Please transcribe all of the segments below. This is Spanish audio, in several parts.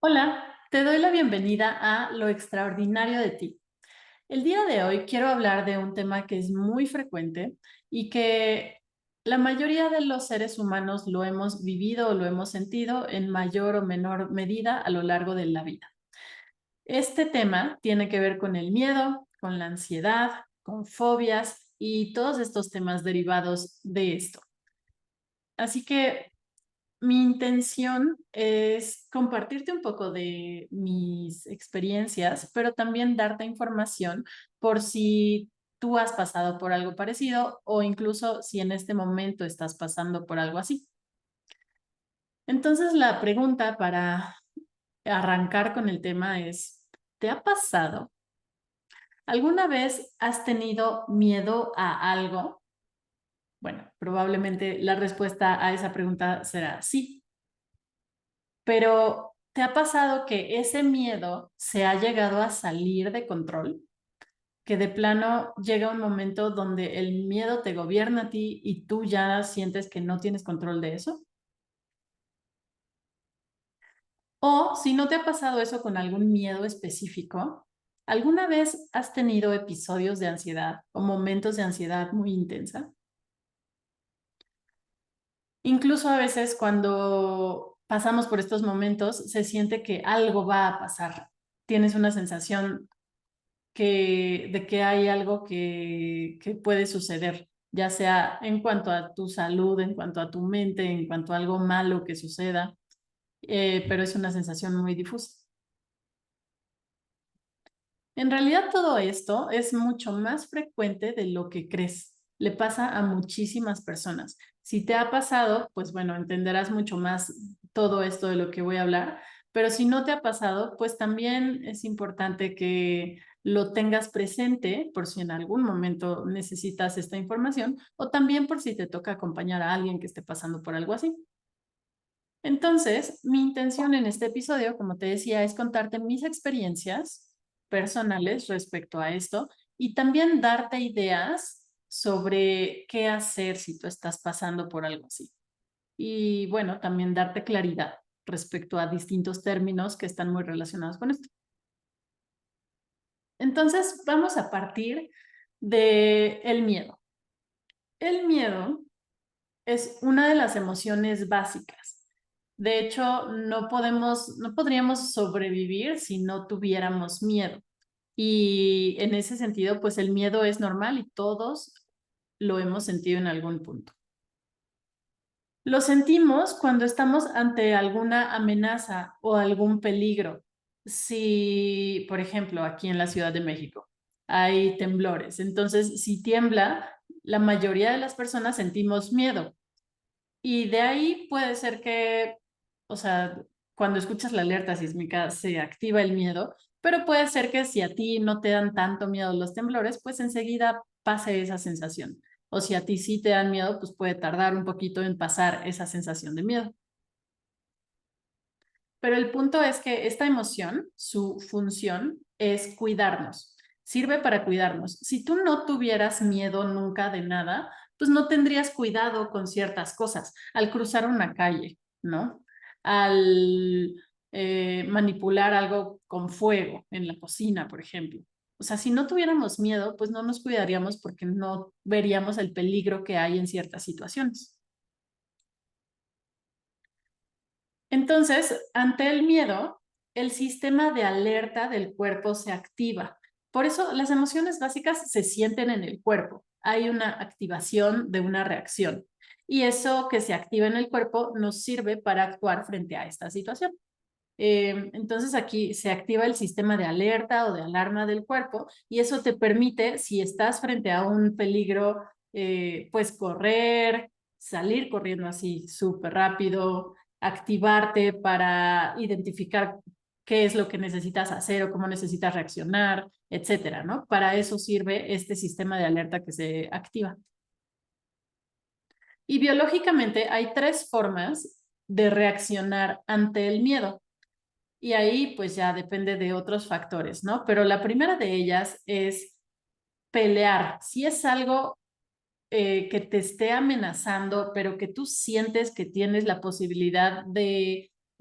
Hola, te doy la bienvenida a Lo extraordinario de ti. El día de hoy quiero hablar de un tema que es muy frecuente y que la mayoría de los seres humanos lo hemos vivido o lo hemos sentido en mayor o menor medida a lo largo de la vida. Este tema tiene que ver con el miedo, con la ansiedad, con fobias y todos estos temas derivados de esto. Así que mi intención es compartirte un poco de mis experiencias, pero también darte información por si tú has pasado por algo parecido o incluso si en este momento estás pasando por algo así. Entonces, la pregunta para arrancar con el tema es, ¿te ha pasado? ¿Alguna vez has tenido miedo a algo? Bueno, probablemente la respuesta a esa pregunta será sí. Pero, ¿te ha pasado que ese miedo se ha llegado a salir de control? Que de plano llega un momento donde el miedo te gobierna a ti y tú ya sientes que no tienes control de eso. O si no te ha pasado eso con algún miedo específico, ¿alguna vez has tenido episodios de ansiedad o momentos de ansiedad muy intensa? Incluso a veces cuando pasamos por estos momentos se siente que algo va a pasar. Tienes una sensación de que hay algo que puede suceder, ya sea en cuanto a tu salud, en cuanto a tu mente, en cuanto a algo malo que suceda, pero es una sensación muy difusa. En realidad todo esto es mucho más frecuente de lo que crees. Le pasa a muchísimas personas. Si te ha pasado, pues bueno, entenderás mucho más todo esto de lo que voy a hablar, pero si no te ha pasado, pues también es importante que lo tengas presente por si en algún momento necesitas esta información o también por si te toca acompañar a alguien que esté pasando por algo así. Entonces, mi intención en este episodio, como te decía, es contarte mis experiencias personales respecto a esto y también darte ideas sobre qué hacer si tú estás pasando por algo así. Y bueno, también darte claridad respecto a distintos términos que están muy relacionados con esto. Entonces, vamos a partir de el miedo. El miedo es una de las emociones básicas. De hecho, no podríamos sobrevivir si no tuviéramos miedo. Y en ese sentido, pues el miedo es normal y todos lo hemos sentido en algún punto. Lo sentimos cuando estamos ante alguna amenaza o algún peligro. Si, por ejemplo, aquí en la Ciudad de México hay temblores, entonces si tiembla, la mayoría de las personas sentimos miedo. Y de ahí puede ser que, o sea, cuando escuchas la alerta sísmica se activa el miedo, pero puede ser que si a ti no te dan tanto miedo los temblores, pues enseguida pase esa sensación. O si a ti sí te dan miedo, pues puede tardar un poquito en pasar esa sensación de miedo. Pero el punto es que esta emoción, su función es cuidarnos, sirve para cuidarnos. Si tú no tuvieras miedo nunca de nada, pues no tendrías cuidado con ciertas cosas. Al cruzar una calle, ¿no? Al manipular algo con fuego en la cocina, por ejemplo. O sea, si no tuviéramos miedo, pues no nos cuidaríamos porque no veríamos el peligro que hay en ciertas situaciones. Entonces, ante el miedo, el sistema de alerta del cuerpo se activa. Por eso las emociones básicas se sienten en el cuerpo. Hay una activación de una reacción. Y eso que se activa en el cuerpo nos sirve para actuar frente a esta situación. Entonces aquí se activa el sistema de alerta o de alarma del cuerpo y eso te permite, si estás frente a un peligro, pues correr, salir corriendo así súper rápido, activarte para identificar qué es lo que necesitas hacer o cómo necesitas reaccionar, etcétera, ¿no? Para eso sirve este sistema de alerta que se activa. Y biológicamente hay tres formas de reaccionar ante el miedo. Y ahí pues ya depende de otros factores, ¿no? Pero la primera de ellas es pelear. Si es algo que te esté amenazando, pero que tú sientes que tienes la posibilidad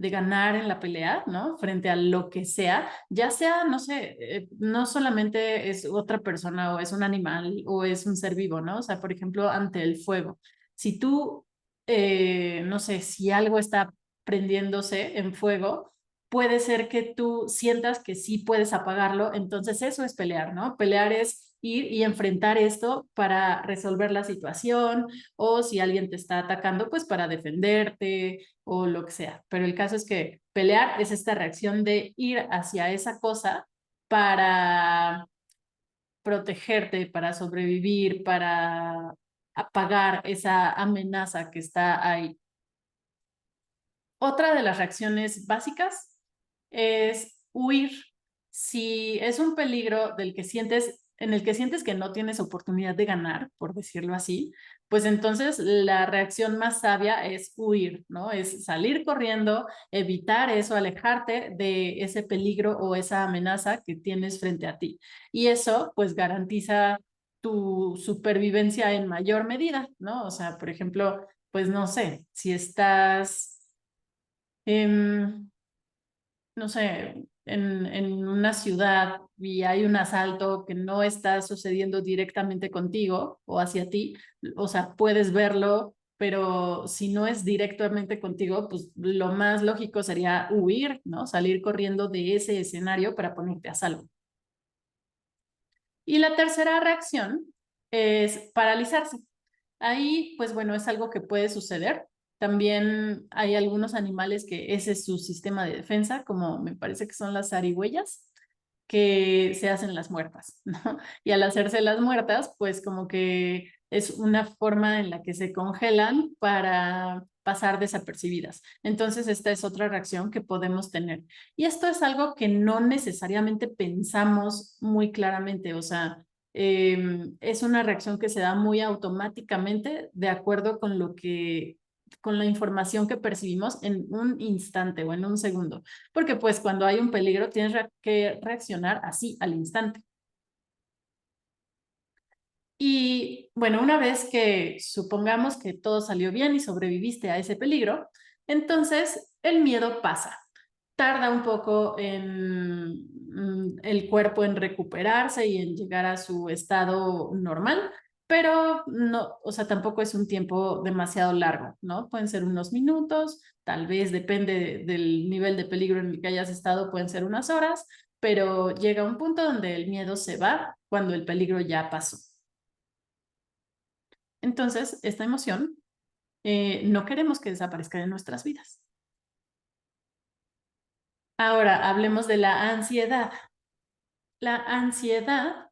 de ganar en la pelea, ¿no? Frente a lo que sea, ya sea, no sé, no solamente es otra persona o es un animal o es un ser vivo, ¿no? O sea, por ejemplo, ante el fuego. Si tú, no sé, si algo está prendiéndose en fuego, puede ser que tú sientas que sí puedes apagarlo, entonces eso es pelear, ¿no? Pelear es ir y enfrentar esto para resolver la situación o si alguien te está atacando, pues para defenderte o lo que sea. Pero el caso es que pelear es esta reacción de ir hacia esa cosa para protegerte, para sobrevivir, para apagar esa amenaza que está ahí. Otra de las reacciones básicas es huir. Si es un peligro del que sientes, en el que sientes que no tienes oportunidad de ganar, por decirlo así, pues entonces la reacción más sabia es huir, ¿no? Es salir corriendo, evitar eso, alejarte de ese peligro o esa amenaza que tienes frente a ti. Y eso pues garantiza tu supervivencia en mayor medida, ¿no? O sea, por ejemplo, pues no sé, si estás no sé, en una ciudad y hay un asalto que no está sucediendo directamente contigo o hacia ti, o sea, puedes verlo, pero si no es directamente contigo, pues lo más lógico sería huir, ¿no? Salir corriendo de ese escenario para ponerte a salvo. Y la tercera reacción es paralizarse. Ahí, pues bueno, es algo que puede suceder. También hay algunos animales que ese es su sistema de defensa, como me parece que son las zarigüeyas, que se hacen las muertas, ¿no? Y al hacerse las muertas, pues como que es una forma en la que se congelan para pasar desapercibidas. Entonces, esta es otra reacción que podemos tener. Y esto es algo que no necesariamente pensamos muy claramente, o sea, es una reacción que se da muy automáticamente de acuerdo con lo que con la información que percibimos en un instante o en un segundo, porque pues cuando hay un peligro tienes que reaccionar así al instante. Y bueno, una vez que supongamos que todo salió bien y sobreviviste a ese peligro, entonces el miedo pasa. Tarda un poco en el cuerpo en recuperarse y en llegar a su estado normal, pero no, o sea, tampoco es un tiempo demasiado largo, ¿no? Pueden ser unos minutos, tal vez depende del nivel de peligro en el que hayas estado, pueden ser unas horas, pero llega un punto donde el miedo se va cuando el peligro ya pasó. Entonces, esta emoción no queremos que desaparezca de nuestras vidas. Ahora, hablemos de la ansiedad. La ansiedad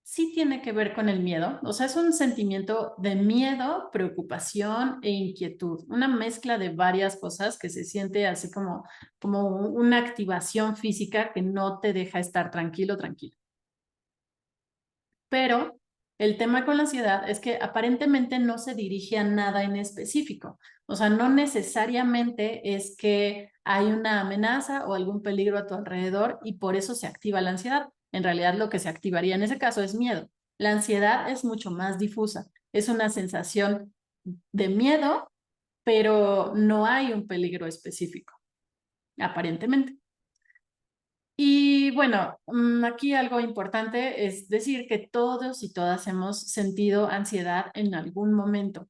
sí tiene que ver con el miedo, o sea, es un sentimiento de miedo, preocupación e inquietud, una mezcla de varias cosas que se siente así como una activación física que no te deja estar tranquilo, tranquilo. Pero el tema con la ansiedad es que aparentemente no se dirige a nada en específico. O sea, no necesariamente es que hay una amenaza o algún peligro a tu alrededor y por eso se activa la ansiedad. En realidad lo que se activaría en ese caso es miedo. La ansiedad es mucho más difusa. Es una sensación de miedo, pero no hay un peligro específico, aparentemente. Y bueno, aquí algo importante es decir que todos y todas hemos sentido ansiedad en algún momento.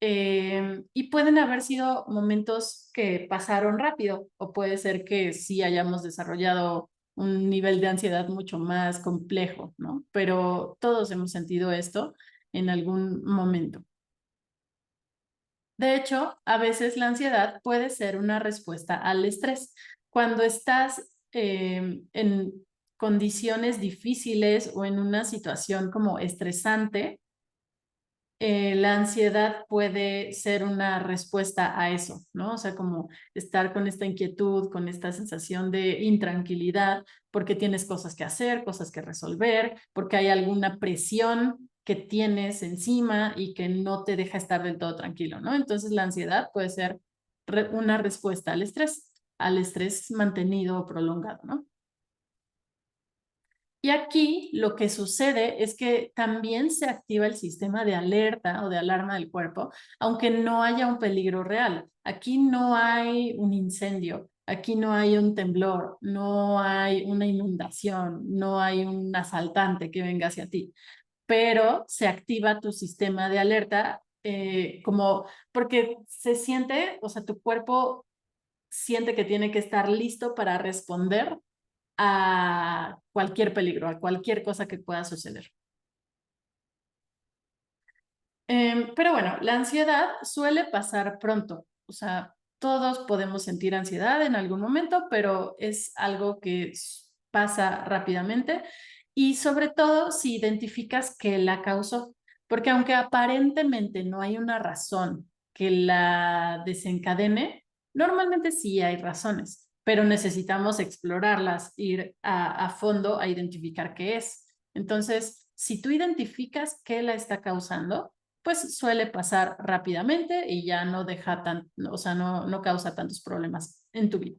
Y pueden haber sido momentos que pasaron rápido o puede ser que sí hayamos desarrollado un nivel de ansiedad mucho más complejo, ¿no? Pero todos hemos sentido esto en algún momento. De hecho, a veces la ansiedad puede ser una respuesta al estrés. Cuando estás en condiciones difíciles o en una situación como estresante, la ansiedad puede ser una respuesta a eso, ¿no? O sea, como estar con esta inquietud, con esta sensación de intranquilidad, porque tienes cosas que hacer, cosas que resolver, porque hay alguna presión que tienes encima y que no te deja estar del todo tranquilo, ¿no? Entonces la ansiedad puede ser una respuesta al estrés mantenido o prolongado, ¿no? Y aquí lo que sucede es que también se activa el sistema de alerta o de alarma del cuerpo, aunque no haya un peligro real. Aquí no hay un incendio, aquí no hay un temblor, no hay una inundación, no hay un asaltante que venga hacia ti, pero se activa tu sistema de alerta como porque se siente, o sea, tu cuerpo siente que tiene que estar listo para responder a cualquier peligro, a cualquier cosa que pueda suceder. Pero bueno, la ansiedad suele pasar pronto, o sea, todos podemos sentir ansiedad en algún momento, pero es algo que pasa rápidamente y sobre todo si identificas que la causó, porque aunque aparentemente no hay una razón que la desencadene, normalmente sí hay razones, pero necesitamos explorarlas, ir a fondo a identificar qué es. Entonces, si tú identificas qué la está causando, pues suele pasar rápidamente y ya no deja o sea, no causa tantos problemas en tu vida.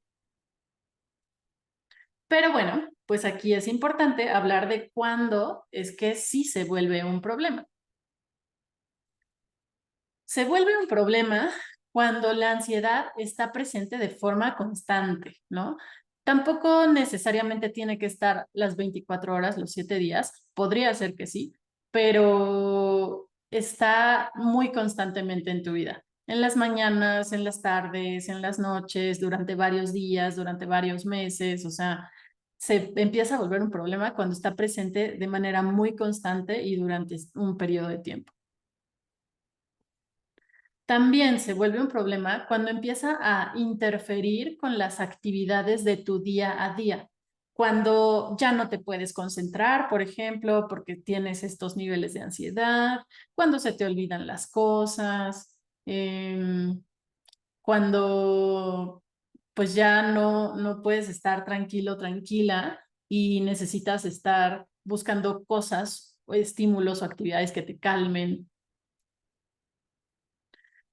Pero bueno, pues aquí es importante hablar de cuándo es que sí se vuelve un problema. Se vuelve un problema cuando la ansiedad está presente de forma constante, ¿no? Tampoco necesariamente tiene que estar las 24 horas, los 7 días, podría ser que sí, pero está muy constantemente en tu vida, en las mañanas, en las tardes, en las noches, durante varios días, durante varios meses, o sea, se empieza a volver un problema cuando está presente de manera muy constante y durante un periodo de tiempo. También se vuelve un problema cuando empieza a interferir con las actividades de tu día a día. Cuando ya no te puedes concentrar, por ejemplo, porque tienes estos niveles de ansiedad, cuando se te olvidan las cosas, cuando pues ya no puedes estar tranquilo, tranquila y necesitas estar buscando cosas o estímulos o actividades que te calmen.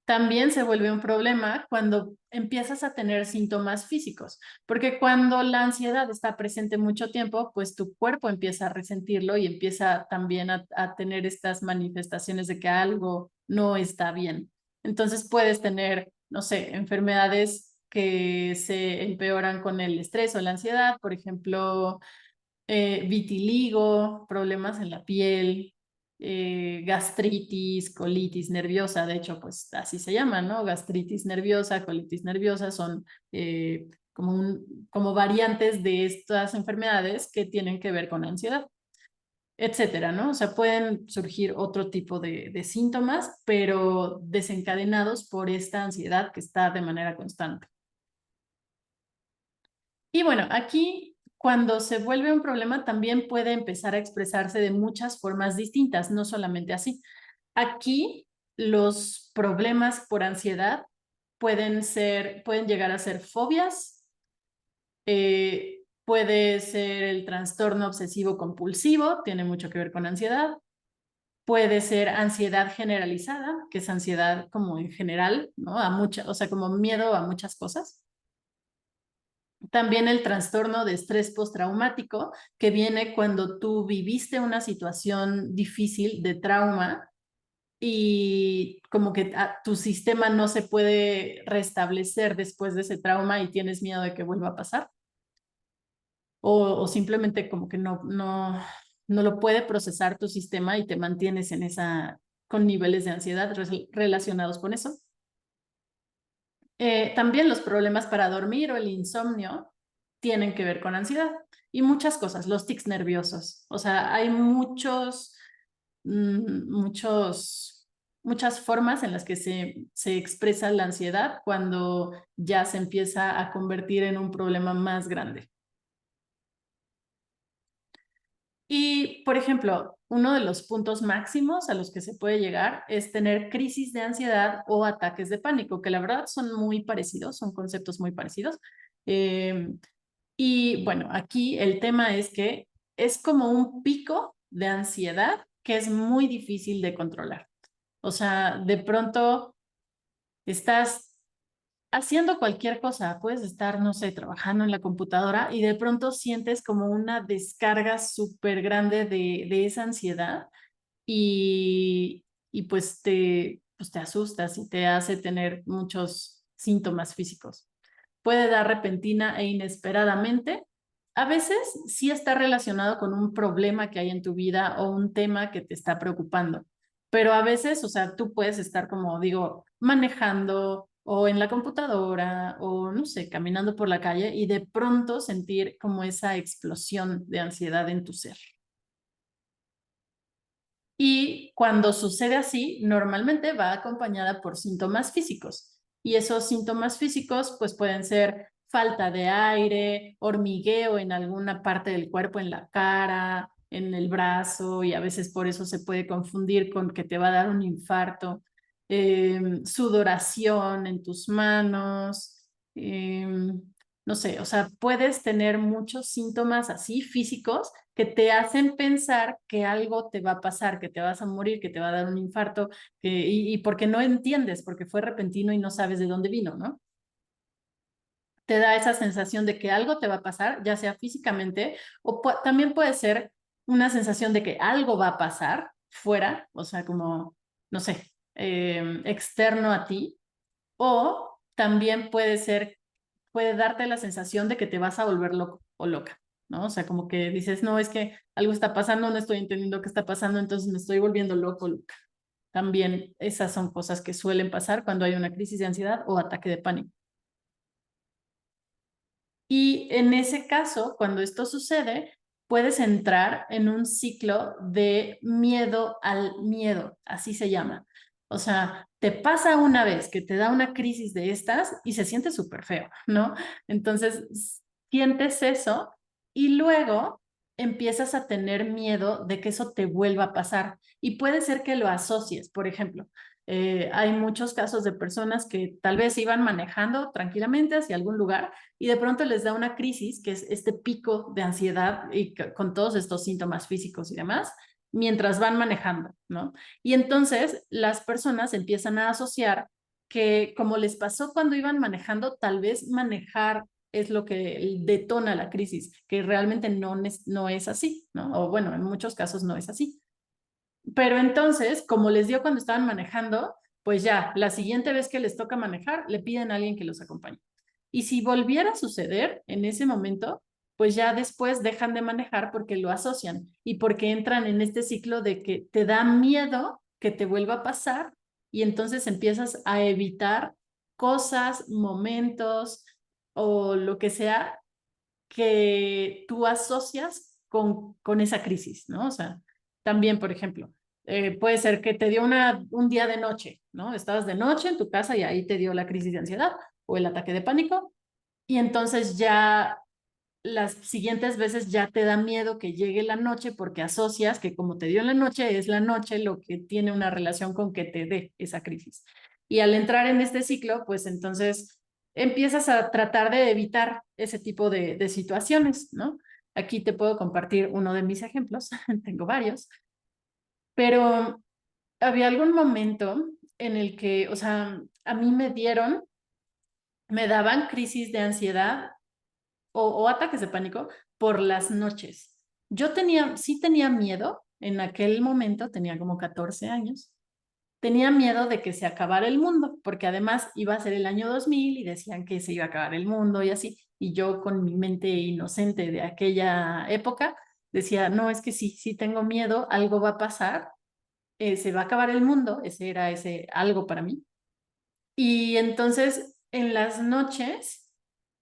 También se vuelve un problema cuando empiezas a tener síntomas físicos, porque cuando la ansiedad está presente mucho tiempo, pues tu cuerpo empieza a resentirlo y empieza también a tener estas manifestaciones de que algo no está bien. Entonces puedes tener, no sé, enfermedades que se empeoran con el estrés o la ansiedad, por ejemplo, vitiligo, problemas en la piel, gastritis, colitis nerviosa, de hecho, pues así se llama, ¿no? Gastritis nerviosa, colitis nerviosa son como variantes de estas enfermedades que tienen que ver con ansiedad, etcétera, ¿no? O sea, pueden surgir otro tipo de síntomas, pero desencadenados por esta ansiedad que está de manera constante. Y bueno, aquí cuando se vuelve un problema también puede empezar a expresarse de muchas formas distintas, no solamente así. Aquí los problemas por ansiedad pueden llegar a ser fobias, puede ser el trastorno obsesivo compulsivo, tiene mucho que ver con ansiedad, puede ser ansiedad generalizada, que es ansiedad como en general, ¿no? O sea, como miedo a muchas cosas. También el trastorno de estrés postraumático, que viene cuando tú viviste una situación difícil de trauma y como que tu sistema no se puede restablecer después de ese trauma y tienes miedo de que vuelva a pasar. O simplemente como que no lo puede procesar tu sistema y te mantienes con niveles de ansiedad relacionados con eso. También los problemas para dormir o el insomnio tienen que ver con ansiedad y muchas cosas, los tics nerviosos. O sea, hay muchas formas en las que se expresa la ansiedad cuando ya se empieza a convertir en un problema más grande. Y, por ejemplo, uno de los puntos máximos a los que se puede llegar es tener crisis de ansiedad o ataques de pánico, que la verdad son muy parecidos, son conceptos muy parecidos. Eh, y bueno, aquí el tema es que es como un pico de ansiedad que es muy difícil de controlar. O sea, de pronto estás haciendo cualquier cosa, puedes estar, no sé, trabajando en la computadora y de pronto sientes como una descarga súper grande de esa ansiedad y pues te asustas y te hace tener muchos síntomas físicos. Puede dar repentina e inesperadamente. A veces sí está relacionado con un problema que hay en tu vida o un tema que te está preocupando, pero a veces, o sea, tú puedes estar como digo, manejando o en la computadora o no sé, caminando por la calle y de pronto sentir como esa explosión de ansiedad en tu ser. Y cuando sucede así, normalmente va acompañada por síntomas físicos. Y esos síntomas físicos pues pueden ser falta de aire, hormigueo en alguna parte del cuerpo, en la cara, en el brazo, y a veces por eso se puede confundir con que te va a dar un infarto, sudoración en tus manos, no sé, o sea, puedes tener muchos síntomas así físicos que te hacen pensar que algo te va a pasar, que te vas a morir, que te va a dar un infarto, y porque no entiendes, porque fue repentino y no sabes de dónde vino, ¿no? Te da esa sensación de que algo te va a pasar, ya sea físicamente, o también puede ser una sensación de que algo va a pasar fuera, o sea, como, no sé, externo a ti, o también puede darte la sensación de que te vas a volver loco o loca, ¿no? O sea, como que dices, no, es que algo está pasando, no estoy entendiendo qué está pasando, entonces me estoy volviendo loco, loca. También esas son cosas que suelen pasar cuando hay una crisis de ansiedad o ataque de pánico. Y en ese caso, cuando esto sucede, puedes entrar en un ciclo de miedo al miedo, así se llama. O sea, te pasa una vez que te da una crisis de estas y se siente súper feo, ¿no? Entonces, sientes eso y luego empiezas a tener miedo de que eso te vuelva a pasar. Y puede ser que lo asocies, por ejemplo. Hay muchos casos de personas que tal vez iban manejando tranquilamente hacia algún lugar y de pronto les da una crisis, que es este pico de ansiedad y con todos estos síntomas físicos y demás, mientras van manejando, ¿no? Y entonces las personas empiezan a asociar que como les pasó cuando iban manejando, tal vez manejar es lo que detona la crisis, que realmente no es así, ¿no? O bueno, en muchos casos no es así. Pero entonces, como les dio cuando estaban manejando, pues ya, la siguiente vez que les toca manejar, le piden a alguien que los acompañe. Y si volviera a suceder en ese momento, pues ya después dejan de manejar porque lo asocian y porque entran en este ciclo de que te da miedo que te vuelva a pasar y entonces empiezas a evitar cosas, momentos o lo que sea que tú asocias con esa crisis, ¿no? O sea, también, por ejemplo, puede ser que te dio un día de noche, ¿no? Estabas de noche en tu casa y ahí te dio la crisis de ansiedad o el ataque de pánico y entonces ya las siguientes veces ya te da miedo que llegue la noche porque asocias que como te dio en la noche, es la noche lo que tiene una relación con que te dé esa crisis. Y al entrar en este ciclo, pues entonces empiezas a tratar de evitar ese tipo de situaciones, ¿no? Aquí te puedo compartir uno de mis ejemplos, tengo varios, pero había algún momento en el que, o sea, a mí me daban crisis de ansiedad o ataques de pánico por las noches. Sí tenía miedo, en aquel momento tenía como 14 años, tenía miedo de que se acabara el mundo, porque además iba a ser el año 2000 y decían que se iba a acabar el mundo y así, y yo con mi mente inocente de aquella época decía, no, es que sí, sí tengo miedo, algo va a pasar, se va a acabar el mundo, ese era ese algo para mí. Y entonces en las noches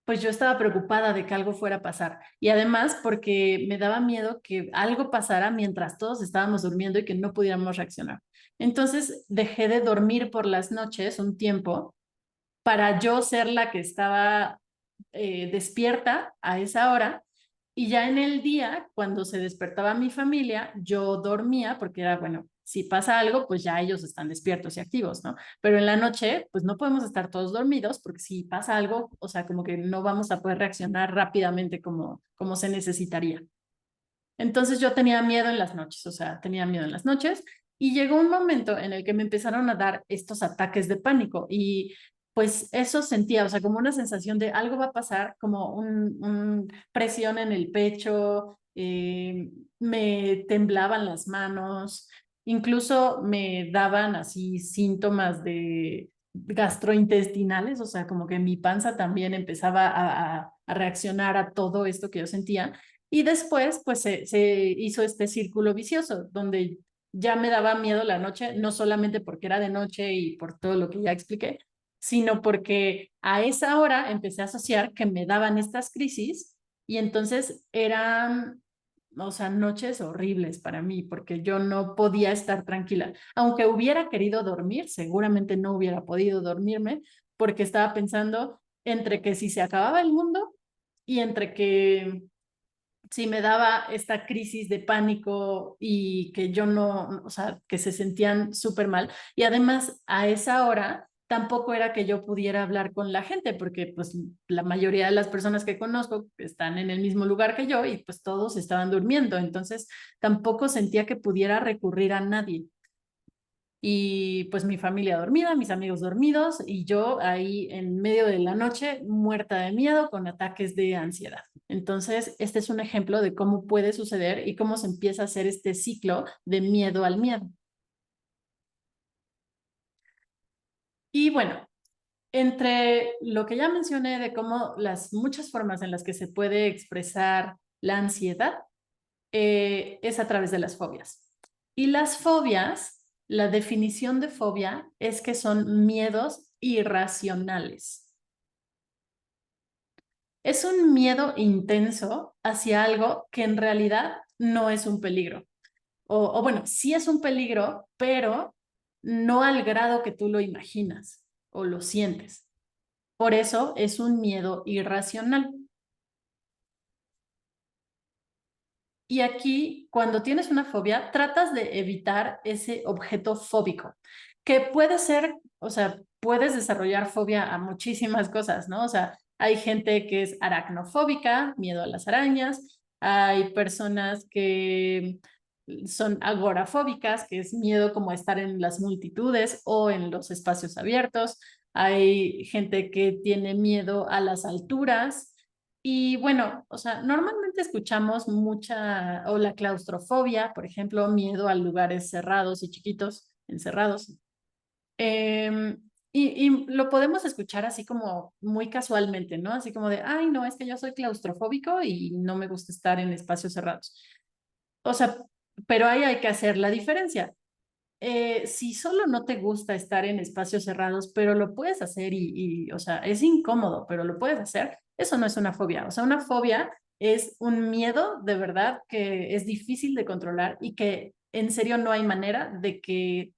pues yo estaba preocupada de que algo fuera a pasar. Y además porque me daba miedo que algo pasara mientras todos estábamos durmiendo y que no pudiéramos reaccionar. Entonces dejé de dormir por las noches un tiempo para yo ser la que estaba despierta a esa hora. Y ya en el día, cuando se despertaba mi familia, yo dormía porque era, bueno, si pasa algo, pues ya ellos están despiertos y activos, ¿no? Pero en la noche, pues no podemos estar todos dormidos porque si pasa algo, o sea, como que no vamos a poder reaccionar rápidamente como se necesitaría. Entonces yo tenía miedo en las noches, o sea, tenía miedo en las noches y llegó un momento en el que me empezaron a dar estos ataques de pánico y pues eso sentía, o sea, como una sensación de algo va a pasar, como un presión en el pecho, me temblaban las manos, incluso me daban así síntomas de gastrointestinales, o sea, como que mi panza también empezaba a reaccionar a todo esto que yo sentía. Y después, pues se hizo este círculo vicioso, donde ya me daba miedo la noche, no solamente porque era de noche y por todo lo que ya expliqué, sino porque a esa hora empecé a asociar que me daban estas crisis y entonces eran, o sea, noches horribles para mí porque yo no podía estar tranquila. Aunque hubiera querido dormir, seguramente no hubiera podido dormirme porque estaba pensando entre que si se acababa el mundo y entre que si me daba esta crisis de pánico y que yo no, o sea, que se sentían súper mal. Y además a esa hora tampoco era que yo pudiera hablar con la gente, porque pues la mayoría de las personas que conozco están en el mismo lugar que yo y pues todos estaban durmiendo, entonces tampoco sentía que pudiera recurrir a nadie. Y pues mi familia dormida, mis amigos dormidos y yo ahí en medio de la noche muerta de miedo con ataques de ansiedad. Entonces, este es un ejemplo de cómo puede suceder y cómo se empieza a hacer este ciclo de miedo al miedo. Y bueno, entre lo que ya mencioné de cómo las muchas formas en las que se puede expresar la ansiedad, es a través de las fobias. Y las fobias, la definición de fobia es que son miedos irracionales. Es un miedo intenso hacia algo que en realidad no es un peligro. O bueno, sí es un peligro, pero no al grado que tú lo imaginas o lo sientes. Por eso es un miedo irracional. Y aquí, cuando tienes una fobia, tratas de evitar ese objeto fóbico, que puede ser, o sea, puedes desarrollar fobia a muchísimas cosas, ¿no? O sea, hay gente que es aracnofóbica, miedo a las arañas, hay personas que son agorafóbicas, que es miedo como a estar en las multitudes o en los espacios abiertos, hay gente que tiene miedo a las alturas. Y bueno, o sea, normalmente escuchamos mucha, o la claustrofobia, por ejemplo, miedo a lugares cerrados y chiquitos, encerrados. Y lo podemos escuchar así como muy casualmente, ¿no? Así como de, ay, no, es que yo soy claustrofóbico y no me gusta estar en espacios cerrados. O sea, pero ahí hay que hacer la diferencia. Si solo no te gusta estar en espacios cerrados, pero lo puedes hacer o sea, es incómodo, pero lo puedes hacer, eso no es una fobia. O sea, una fobia es un miedo de verdad que es difícil de controlar y que en serio no hay manera de que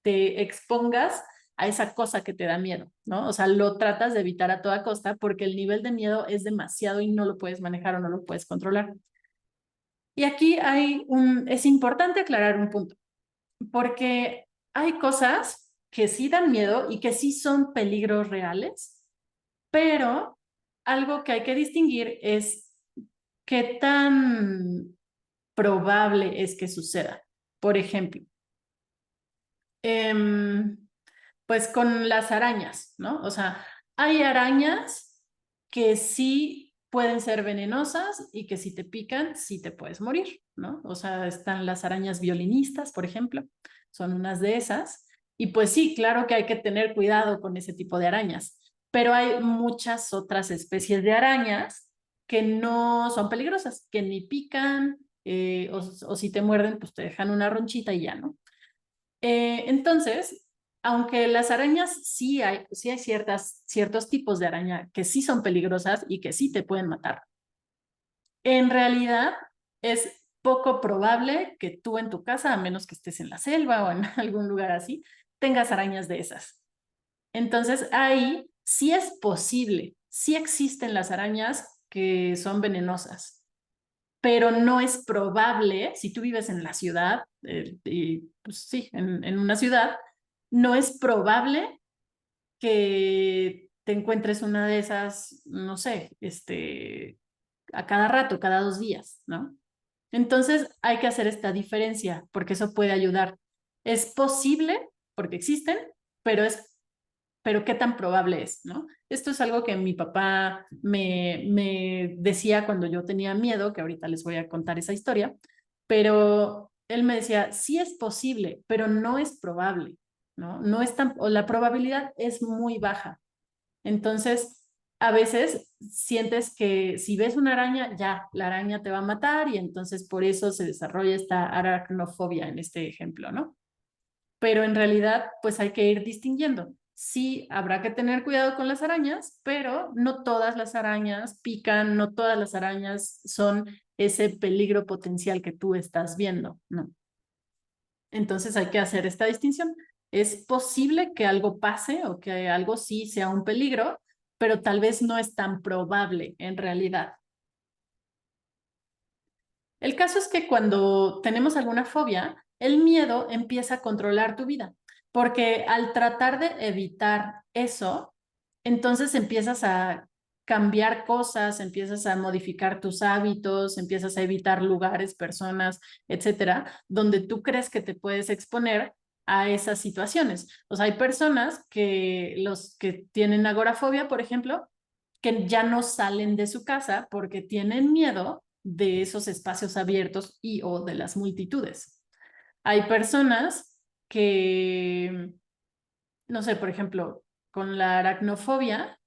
te expongas a esa cosa que te da miedo, ¿no? O sea, lo tratas de evitar a toda costa porque el nivel de miedo es demasiado y no lo puedes manejar o no lo puedes controlar. Y aquí es importante aclarar un punto porque hay cosas que sí dan miedo y que sí son peligros reales, pero algo que hay que distinguir es qué tan probable es que suceda. Por ejemplo, em, pues con las arañas, ¿no? O sea, hay arañas que sí pueden ser venenosas y que si te pican, sí te puedes morir, ¿no? O sea, están las arañas violinistas, por ejemplo, son unas de esas. Y pues sí, claro que hay que tener cuidado con ese tipo de arañas, pero hay muchas otras especies de arañas que no son peligrosas, que ni pican, o si te muerden, pues te dejan una ronchita y ya, ¿no? Entonces, aunque las arañas sí hay ciertos tipos de araña que sí son peligrosas y que sí te pueden matar, en realidad es poco probable que tú en tu casa, a menos que estés en la selva o en algún lugar así, tengas arañas de esas. Entonces, ahí sí es posible, sí existen las arañas que son venenosas, pero no es probable, si tú vives en la ciudad, y pues sí, en una ciudad, no es probable que te encuentres una de esas, no sé, a cada rato, cada 2 días, ¿no? Entonces hay que hacer esta diferencia porque eso puede ayudar. Es posible, porque existen, pero es pero ¿qué tan probable es, no? Esto es algo que mi papá me decía cuando yo tenía miedo, que ahorita les voy a contar esa historia, pero él me decía, sí es posible, pero no es probable, ¿no? No es tan, o la probabilidad es muy baja. Entonces, a veces sientes que si ves una araña, ya, la araña te va a matar y entonces por eso se desarrolla esta aracnofobia en este ejemplo, ¿no? Pero en realidad, pues hay que ir distinguiendo. Sí, habrá que tener cuidado con las arañas, pero no todas las arañas pican, no todas las arañas son ese peligro potencial que tú estás viendo, ¿no? Entonces hay que hacer esta distinción. Es posible que algo pase o que algo sí sea un peligro, pero tal vez no es tan probable en realidad. El caso es que cuando tenemos alguna fobia, el miedo empieza a controlar tu vida, porque al tratar de evitar eso, entonces empiezas a cambiar cosas, empiezas a modificar tus hábitos, empiezas a evitar lugares, personas, etcétera, donde tú crees que te puedes exponer a esas situaciones. O sea, hay personas que los que tienen agorafobia, por ejemplo, que ya no salen de su casa porque tienen miedo de esos espacios abiertos y o de las multitudes. Hay personas que, no sé, por ejemplo, con la aracnofobia,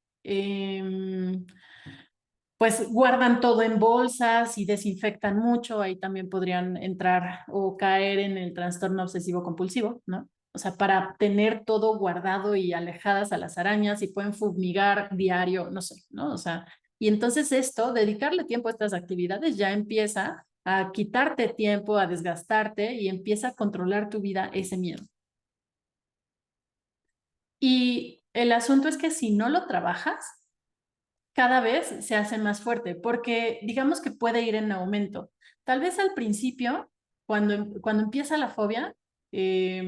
pues guardan todo en bolsas y desinfectan mucho, ahí también podrían entrar o caer en el trastorno obsesivo compulsivo, ¿no? O sea, para tener todo guardado y alejadas a las arañas y pueden fumigar diario, no sé, ¿no? O sea, y entonces esto, dedicarle tiempo a estas actividades ya empieza a quitarte tiempo, a desgastarte y empieza a controlar tu vida ese miedo. Y el asunto es que si no lo trabajas, cada vez se hace más fuerte porque digamos que puede ir en aumento. Tal vez al principio, cuando empieza la fobia, eh,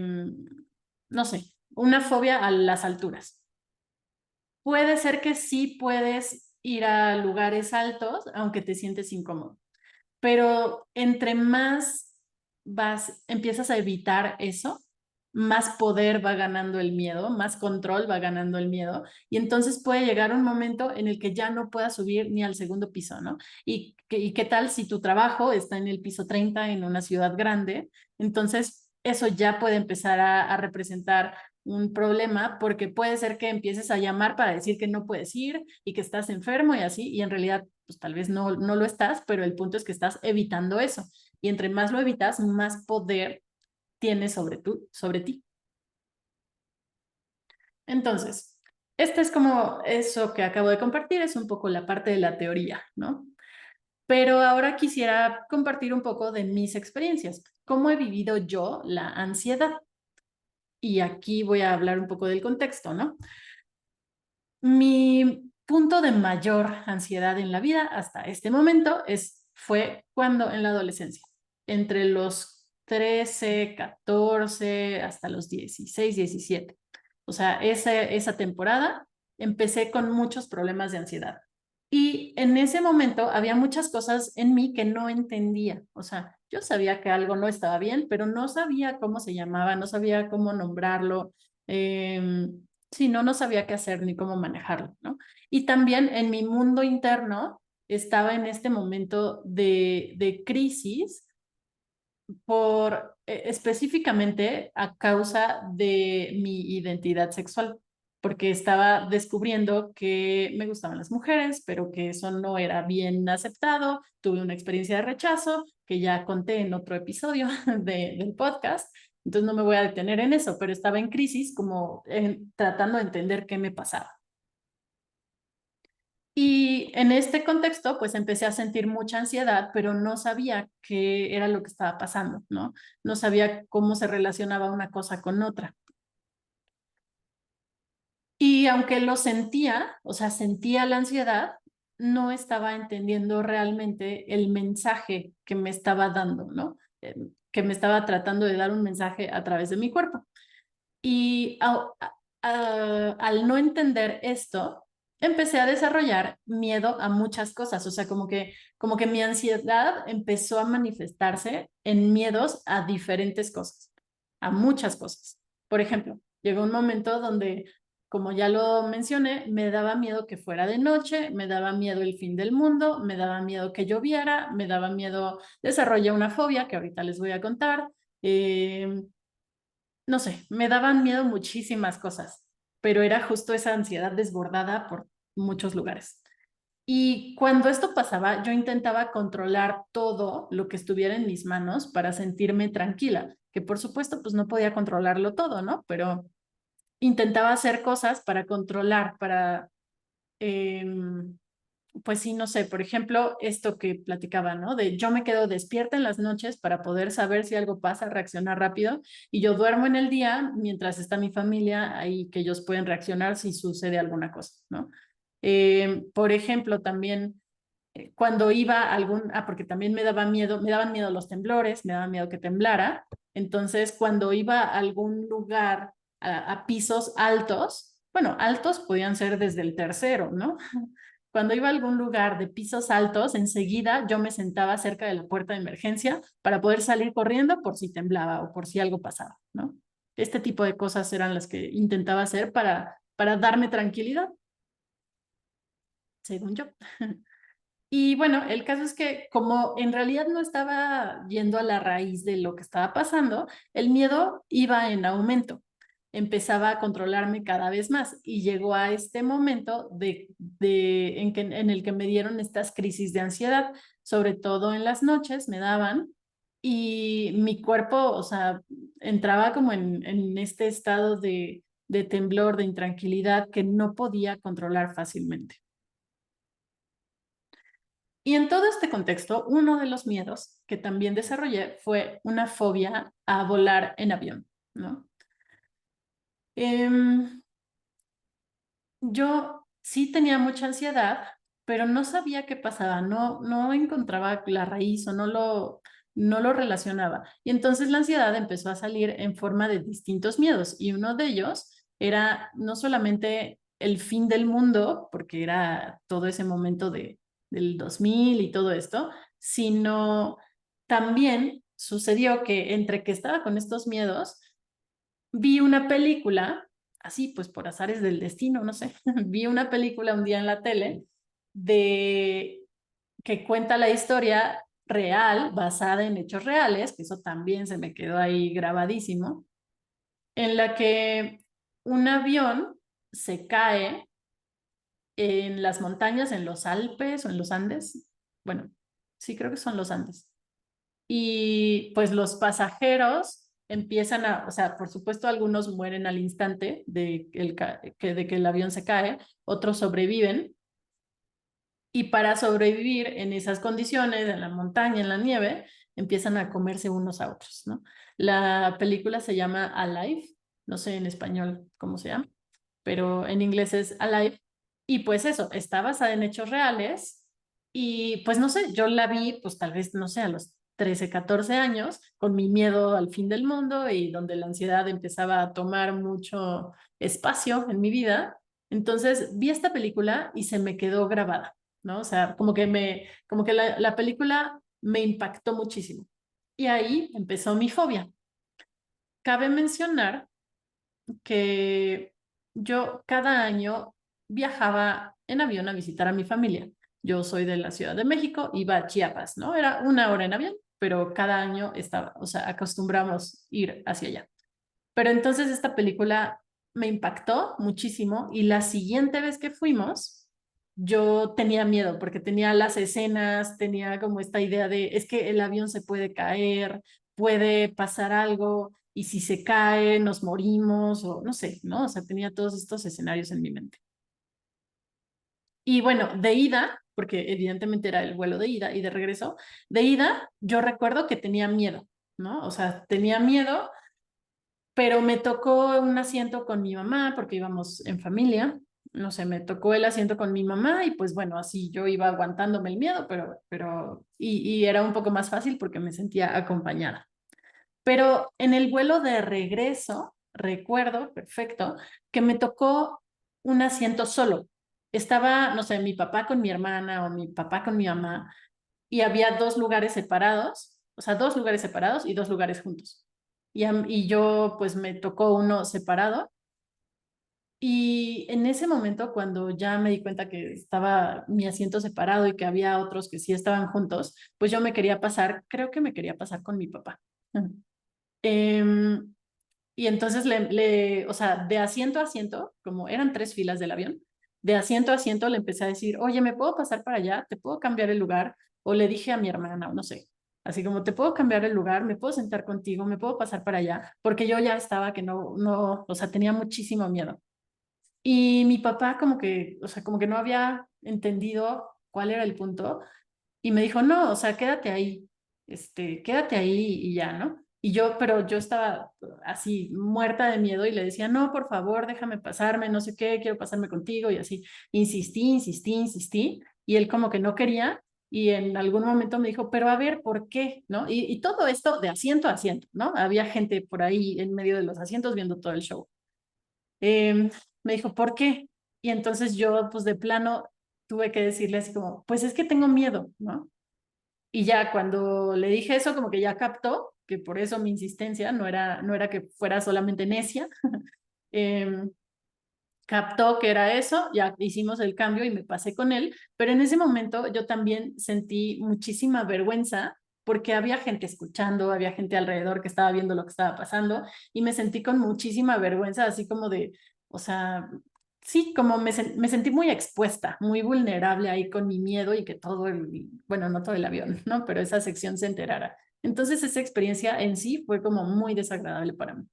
no sé, una fobia a las alturas. Puede ser que sí puedes ir a lugares altos, aunque te sientes incómodo, pero entre más empiezas a evitar eso, más poder va ganando el miedo, más control va ganando el miedo, y entonces puede llegar un momento en el que ya no puedas subir ni al segundo piso, ¿no? Y qué tal si tu trabajo está en el piso 30 en una ciudad grande? Entonces, eso ya puede empezar a representar un problema porque puede ser que empieces a llamar para decir que no puedes ir y que estás enfermo y así, y en realidad pues tal vez no lo estás, pero el punto es que estás evitando eso. Y entre más lo evitas, más poder tienes sobre ti. Entonces, este es como eso que acabo de compartir, es un poco la parte de la teoría, ¿no? Pero ahora quisiera compartir un poco de mis experiencias, cómo he vivido yo la ansiedad. Y aquí voy a hablar un poco del contexto, ¿no? Mi punto de mayor ansiedad en la vida hasta este momento fue cuando en la adolescencia, entre los 13, 14 hasta los 16, 17. O sea, esa temporada empecé con muchos problemas de ansiedad. Y en ese momento había muchas cosas en mí que no entendía. O sea, yo sabía que algo no estaba bien, pero no sabía cómo se llamaba, no sabía cómo nombrarlo. Sí, no sabía qué hacer ni cómo manejarlo, ¿no? Y también en mi mundo interno estaba en este momento de crisis específicamente a causa de mi identidad sexual, porque estaba descubriendo que me gustaban las mujeres, pero que eso no era bien aceptado. Tuve una experiencia de rechazo que ya conté en otro episodio del podcast, entonces no me voy a detener en eso, pero estaba en crisis como tratando de entender qué me pasaba. Y en este contexto, pues empecé a sentir mucha ansiedad, pero no sabía qué era lo que estaba pasando, ¿no? No sabía cómo se relacionaba una cosa con otra. Y aunque lo sentía, o sea, sentía la ansiedad, no estaba entendiendo realmente el mensaje que me estaba dando, ¿no? Que me estaba tratando de dar un mensaje a través de mi cuerpo. Y al no entender esto, empecé a desarrollar miedo a muchas cosas, o sea, como que mi ansiedad empezó a manifestarse en miedos a diferentes cosas, a muchas cosas. Por ejemplo, llegó un momento donde como ya lo mencioné, me daba miedo que fuera de noche, me daba miedo el fin del mundo, me daba miedo que lloviera, me daba miedo, desarrollé una fobia que ahorita les voy a contar. No sé, me daban miedo muchísimas cosas, pero era justo esa ansiedad desbordada por muchos lugares. Y cuando esto pasaba, yo intentaba controlar todo lo que estuviera en mis manos para sentirme tranquila, que por supuesto pues no podía controlarlo todo, ¿no? Pero intentaba hacer cosas para controlar, para eh, pues sí, no sé, por ejemplo, esto que platicaba, ¿no? De yo me quedo despierta en las noches para poder saber si algo pasa, reaccionar rápido, y yo duermo en el día mientras está mi familia ahí que ellos pueden reaccionar si sucede alguna cosa, ¿no? Por ejemplo, también cuando iba a algún, porque también me daban miedo los temblores, me daban miedo que temblara, entonces cuando iba a algún lugar a pisos altos, bueno, altos podían ser desde el tercero, ¿no? Cuando iba a algún lugar de pisos altos, enseguida yo me sentaba cerca de la puerta de emergencia para poder salir corriendo por si temblaba o por si algo pasaba, ¿no? Este tipo de cosas eran las que intentaba hacer para darme tranquilidad, según yo. Y bueno, el caso es que como en realidad no estaba yendo a la raíz de lo que estaba pasando, el miedo iba en aumento, empezaba a controlarme cada vez más y llegó a este momento en el que me dieron estas crisis de ansiedad, sobre todo en las noches me daban y mi cuerpo, o sea, entraba como en este estado de temblor, de intranquilidad que no podía controlar fácilmente. Y en todo este contexto, uno de los miedos que también desarrollé fue una fobia a volar en avión, ¿no? Em, yo sí tenía mucha ansiedad, pero no sabía qué pasaba, no encontraba la raíz o no lo relacionaba. Y entonces la ansiedad empezó a salir en forma de distintos miedos y uno de ellos era no solamente el fin del mundo, porque era todo ese momento del 2000 y todo esto, sino también sucedió que entre que estaba con estos miedos, vi una película, así pues por azares del destino, no sé, vi una película un día en la tele de que cuenta la historia real, basada en hechos reales, que eso también se me quedó ahí grabadísimo, en la que un avión se cae en las montañas, en los Alpes o en los Andes. Bueno, sí creo que son los Andes y pues los pasajeros empiezan o sea, por supuesto algunos mueren al instante de que el avión se cae, otros sobreviven y para sobrevivir en esas condiciones, en la montaña, en la nieve, empiezan a comerse unos a otros, ¿no? La película se llama Alive, no sé en español cómo se llama, pero en inglés es Alive. Y pues eso, está basada en hechos reales y pues no sé, yo la vi pues tal vez, no sé, a los 13 14 años, con mi miedo al fin del mundo y donde la ansiedad empezaba a tomar mucho espacio en mi vida. Entonces vi esta película y se me quedó grabada, ¿no? O sea, como que la película me impactó muchísimo. Y ahí empezó mi fobia. Cabe mencionar que yo cada año viajaba en avión a visitar a mi familia. Yo soy de la Ciudad de México, iba a Chiapas, ¿no? Era una hora en avión, pero cada año estaba, o sea, acostumbramos ir hacia allá. Pero entonces esta película me impactó muchísimo y la siguiente vez que fuimos, yo tenía miedo porque tenía las escenas, tenía como esta idea de, es que el avión se puede caer, puede pasar algo y si se cae nos morimos o no sé, ¿no? O sea, tenía todos estos escenarios en mi mente. Y bueno, de ida, porque evidentemente era el vuelo de ida y de regreso, de ida yo recuerdo que tenía miedo, ¿no? O sea, tenía miedo pero me tocó un asiento con mi mamá porque íbamos en familia. No sé, me tocó el asiento con mi mamá y pues bueno, así yo iba aguantándome el miedo, y era un poco más fácil porque me sentía acompañada. Pero en el vuelo de regreso, recuerdo perfecto que me tocó un asiento solo. Estaba, no sé, mi papá con mi hermana o mi papá con mi mamá y había dos lugares separados, o sea, dos lugares separados y dos lugares juntos. Y yo pues me tocó uno separado Y en ese momento, cuando ya me di cuenta que estaba mi asiento separado y que había otros que sí estaban juntos, pues yo me quería pasar, creo que me quería pasar con mi papá. Em, y entonces o sea, de asiento a asiento, como eran 3 filas del avión, de asiento a asiento le empecé a decir, oye, ¿me puedo pasar para allá? ¿Te puedo cambiar el lugar? O le dije a mi hermana, o no sé, así como, ¿te puedo cambiar el lugar? ¿Me puedo sentar contigo? ¿Me puedo pasar para allá? Porque yo ya estaba que no, o sea, tenía muchísimo miedo. Y mi papá como que, o sea, como que no había entendido cuál era el punto y me dijo, no, o sea, quédate ahí, quédate ahí y ya, ¿no? Y yo, pero yo estaba así muerta de miedo y le decía, no, por favor, déjame pasarme, no sé qué, quiero pasarme contigo y así. Insistí y él como que no quería y en algún momento me dijo, pero a ver, ¿por qué? ¿No? Y todo esto de asiento a asiento, ¿no? Había gente por ahí en medio de los asientos viendo todo el show. Eh, Me dijo, ¿por qué? Y entonces yo, pues de plano, tuve que decirle así como, pues es que tengo miedo, ¿no? Y ya cuando le dije eso, como que ya captó que por eso mi insistencia no era que fuera solamente necia, eh, captó que era eso, ya hicimos el cambio y me pasé con él, pero en ese momento yo también sentí muchísima vergüenza porque había gente escuchando, había gente alrededor que estaba viendo lo que estaba pasando y me sentí con muchísima vergüenza, así como de, o sea, sí, como me sentí muy expuesta, muy vulnerable ahí con mi miedo y que todo bueno, no todo el avión, ¿no? Pero esa sección se enterara. Entonces esa experiencia en sí fue como muy desagradable para mí.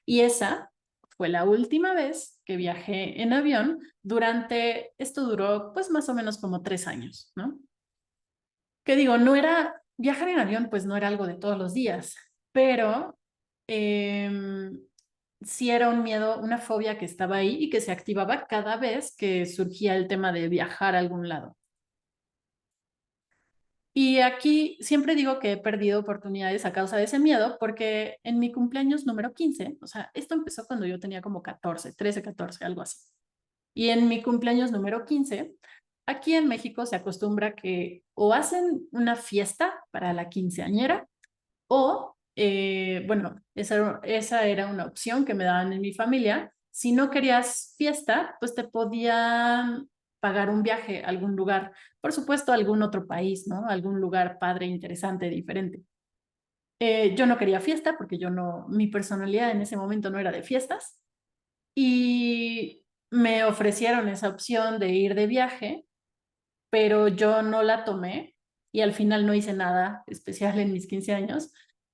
Y esa fue la última vez que viajé en avión esto duró pues más o menos como 3 años, ¿no? Que digo, viajar en avión pues no era algo de todos los días, pero eh, sí era un miedo, una fobia que estaba ahí y que se activaba cada vez que surgía el tema de viajar a algún lado. Y aquí siempre digo que he perdido oportunidades a causa de ese miedo, porque en mi cumpleaños número 15, o sea, esto empezó cuando yo tenía como 14, 13, 14, algo así. Y en mi cumpleaños número 15, aquí en México se acostumbra que o hacen una fiesta para la quinceañera o, bueno, esa era una opción que me daban en mi familia. Si no querías fiesta, pues te podían pagar un viaje a algún lugar, por supuesto, a algún otro país, ¿no? Algún lugar padre, interesante, diferente. Yo no quería fiesta porque mi personalidad en ese momento no era de fiestas y me ofrecieron esa opción de ir de viaje, pero yo no la tomé y al final no hice nada especial en mis 15 años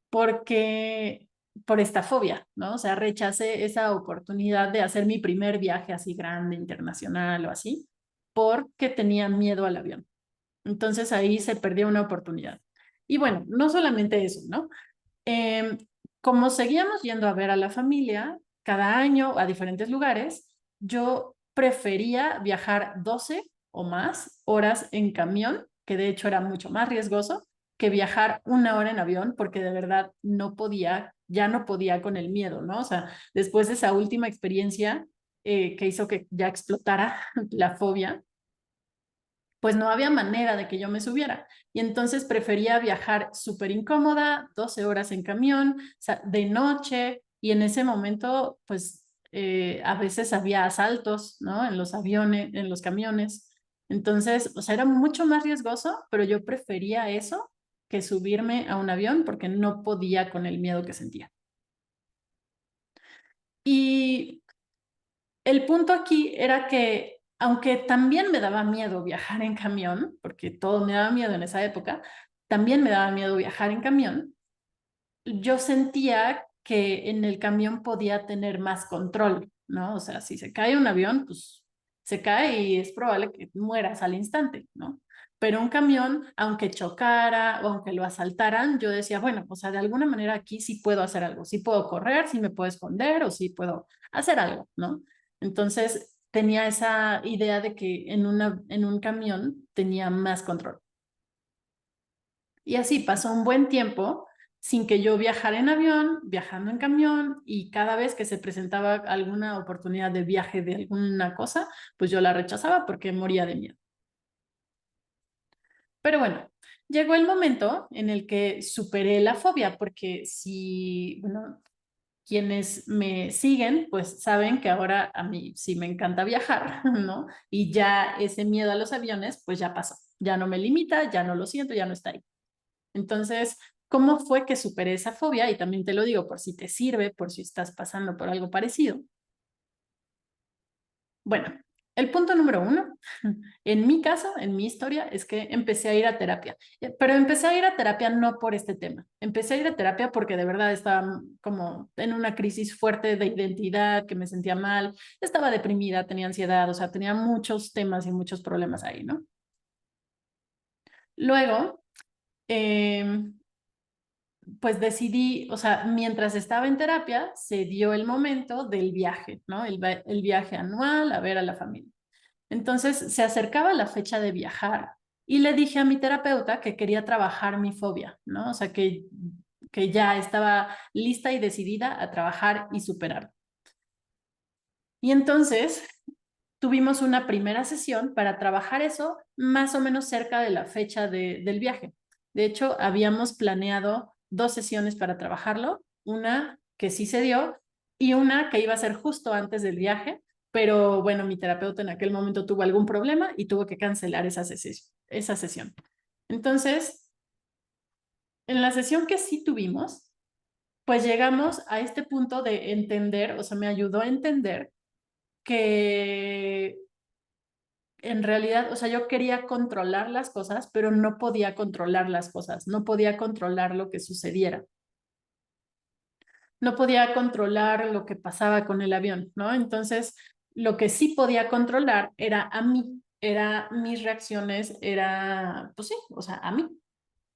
porque por esta fobia, ¿no? O sea, rechacé esa oportunidad de hacer mi primer viaje así grande, internacional o así, porque tenía miedo al avión. Entonces ahí se perdió una oportunidad. Y bueno, no solamente eso, ¿no? Eh, Como seguíamos yendo a ver a la familia cada año a diferentes lugares, yo prefería viajar 12 o más horas en camión, que de hecho era mucho más riesgoso que viajar 1 hora en avión, porque de verdad no podía, ya no podía con el miedo, ¿no? O sea, después de esa última experiencia que hizo que ya explotara la fobia, pues no había manera de que yo me subiera. Y entonces prefería viajar súper incómoda, 12 horas en camión, o sea, de noche, y en ese momento, pues a veces había asaltos, ¿no? En los aviones, en los camiones. Entonces, o sea, era mucho más riesgoso, pero yo prefería eso que subirme a un avión porque no podía con el miedo que sentía. Y el punto aquí era que, aunque también me daba miedo viajar en camión, porque todo me daba miedo en esa época, también me daba miedo viajar en camión, yo sentía que en el camión podía tener más control, ¿no? O sea, si se cae un avión, pues se cae y es probable que mueras al instante, ¿no? Pero un camión, aunque chocara o aunque lo asaltaran, yo decía, bueno, o sea, de alguna manera aquí sí puedo hacer algo, sí puedo correr, sí me puedo esconder o sí puedo hacer algo, ¿no? Entonces tenía esa idea de que en un camión tenía más control. Y así pasó un buen tiempo sin que yo viajara en avión, viajando en camión, y cada vez que se presentaba alguna oportunidad de viaje de alguna cosa, pues yo la rechazaba porque moría de miedo. Pero bueno, llegó el momento en el que superé la fobia, porque si, bueno, quienes me siguen, pues saben que ahora a mí sí me encanta viajar, ¿no? Y ya ese miedo a los aviones, pues ya pasó, ya no me limita, ya no lo siento, ya no está ahí. Entonces, ¿cómo fue que superé esa fobia? Y también te lo digo por si te sirve, por si estás pasando por algo parecido. Bueno, el punto número uno, en mi caso, en mi historia, es que empecé a ir a terapia. Pero empecé a ir a terapia no por este tema. Empecé a ir a terapia porque de verdad estaba como en una crisis fuerte de identidad, que me sentía mal, estaba deprimida, tenía ansiedad, o sea, tenía muchos temas y muchos problemas ahí, ¿no? Luego, pues decidí, o sea, mientras estaba en terapia, se dio el momento del viaje, ¿no? El viaje anual a ver a la familia. Entonces se acercaba la fecha de viajar y le dije a mi terapeuta que quería trabajar mi fobia, ¿no? O sea, que ya estaba lista y decidida a trabajar y superar. Y entonces tuvimos una primera sesión para trabajar eso más o menos cerca de la fecha del viaje. De hecho, habíamos planeado 2 sesiones para trabajarlo, una que sí se dio y una que iba a ser justo antes del viaje, pero bueno, mi terapeuta en aquel momento tuvo algún problema y tuvo que cancelar esa sesión. Entonces, en la sesión que sí tuvimos, pues llegamos a este punto de entender, o sea, me ayudó a entender que en realidad, o sea, yo quería controlar las cosas, pero no podía controlar las cosas, no podía controlar lo que sucediera, no podía controlar lo que pasaba con el avión, ¿no? Entonces, lo que sí podía controlar era a mí, era mis reacciones, era, pues sí, o sea, a mí.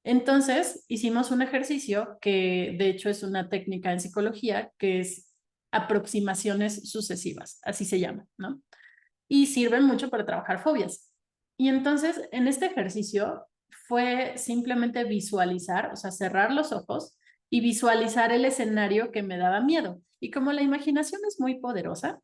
Entonces, hicimos un ejercicio que de hecho es una técnica en psicología que es aproximaciones sucesivas, así se llama, ¿no? Y sirven mucho para trabajar fobias. Y entonces, en este ejercicio fue simplemente visualizar, o sea, cerrar los ojos y visualizar el escenario que me daba miedo. Y como la imaginación es muy poderosa,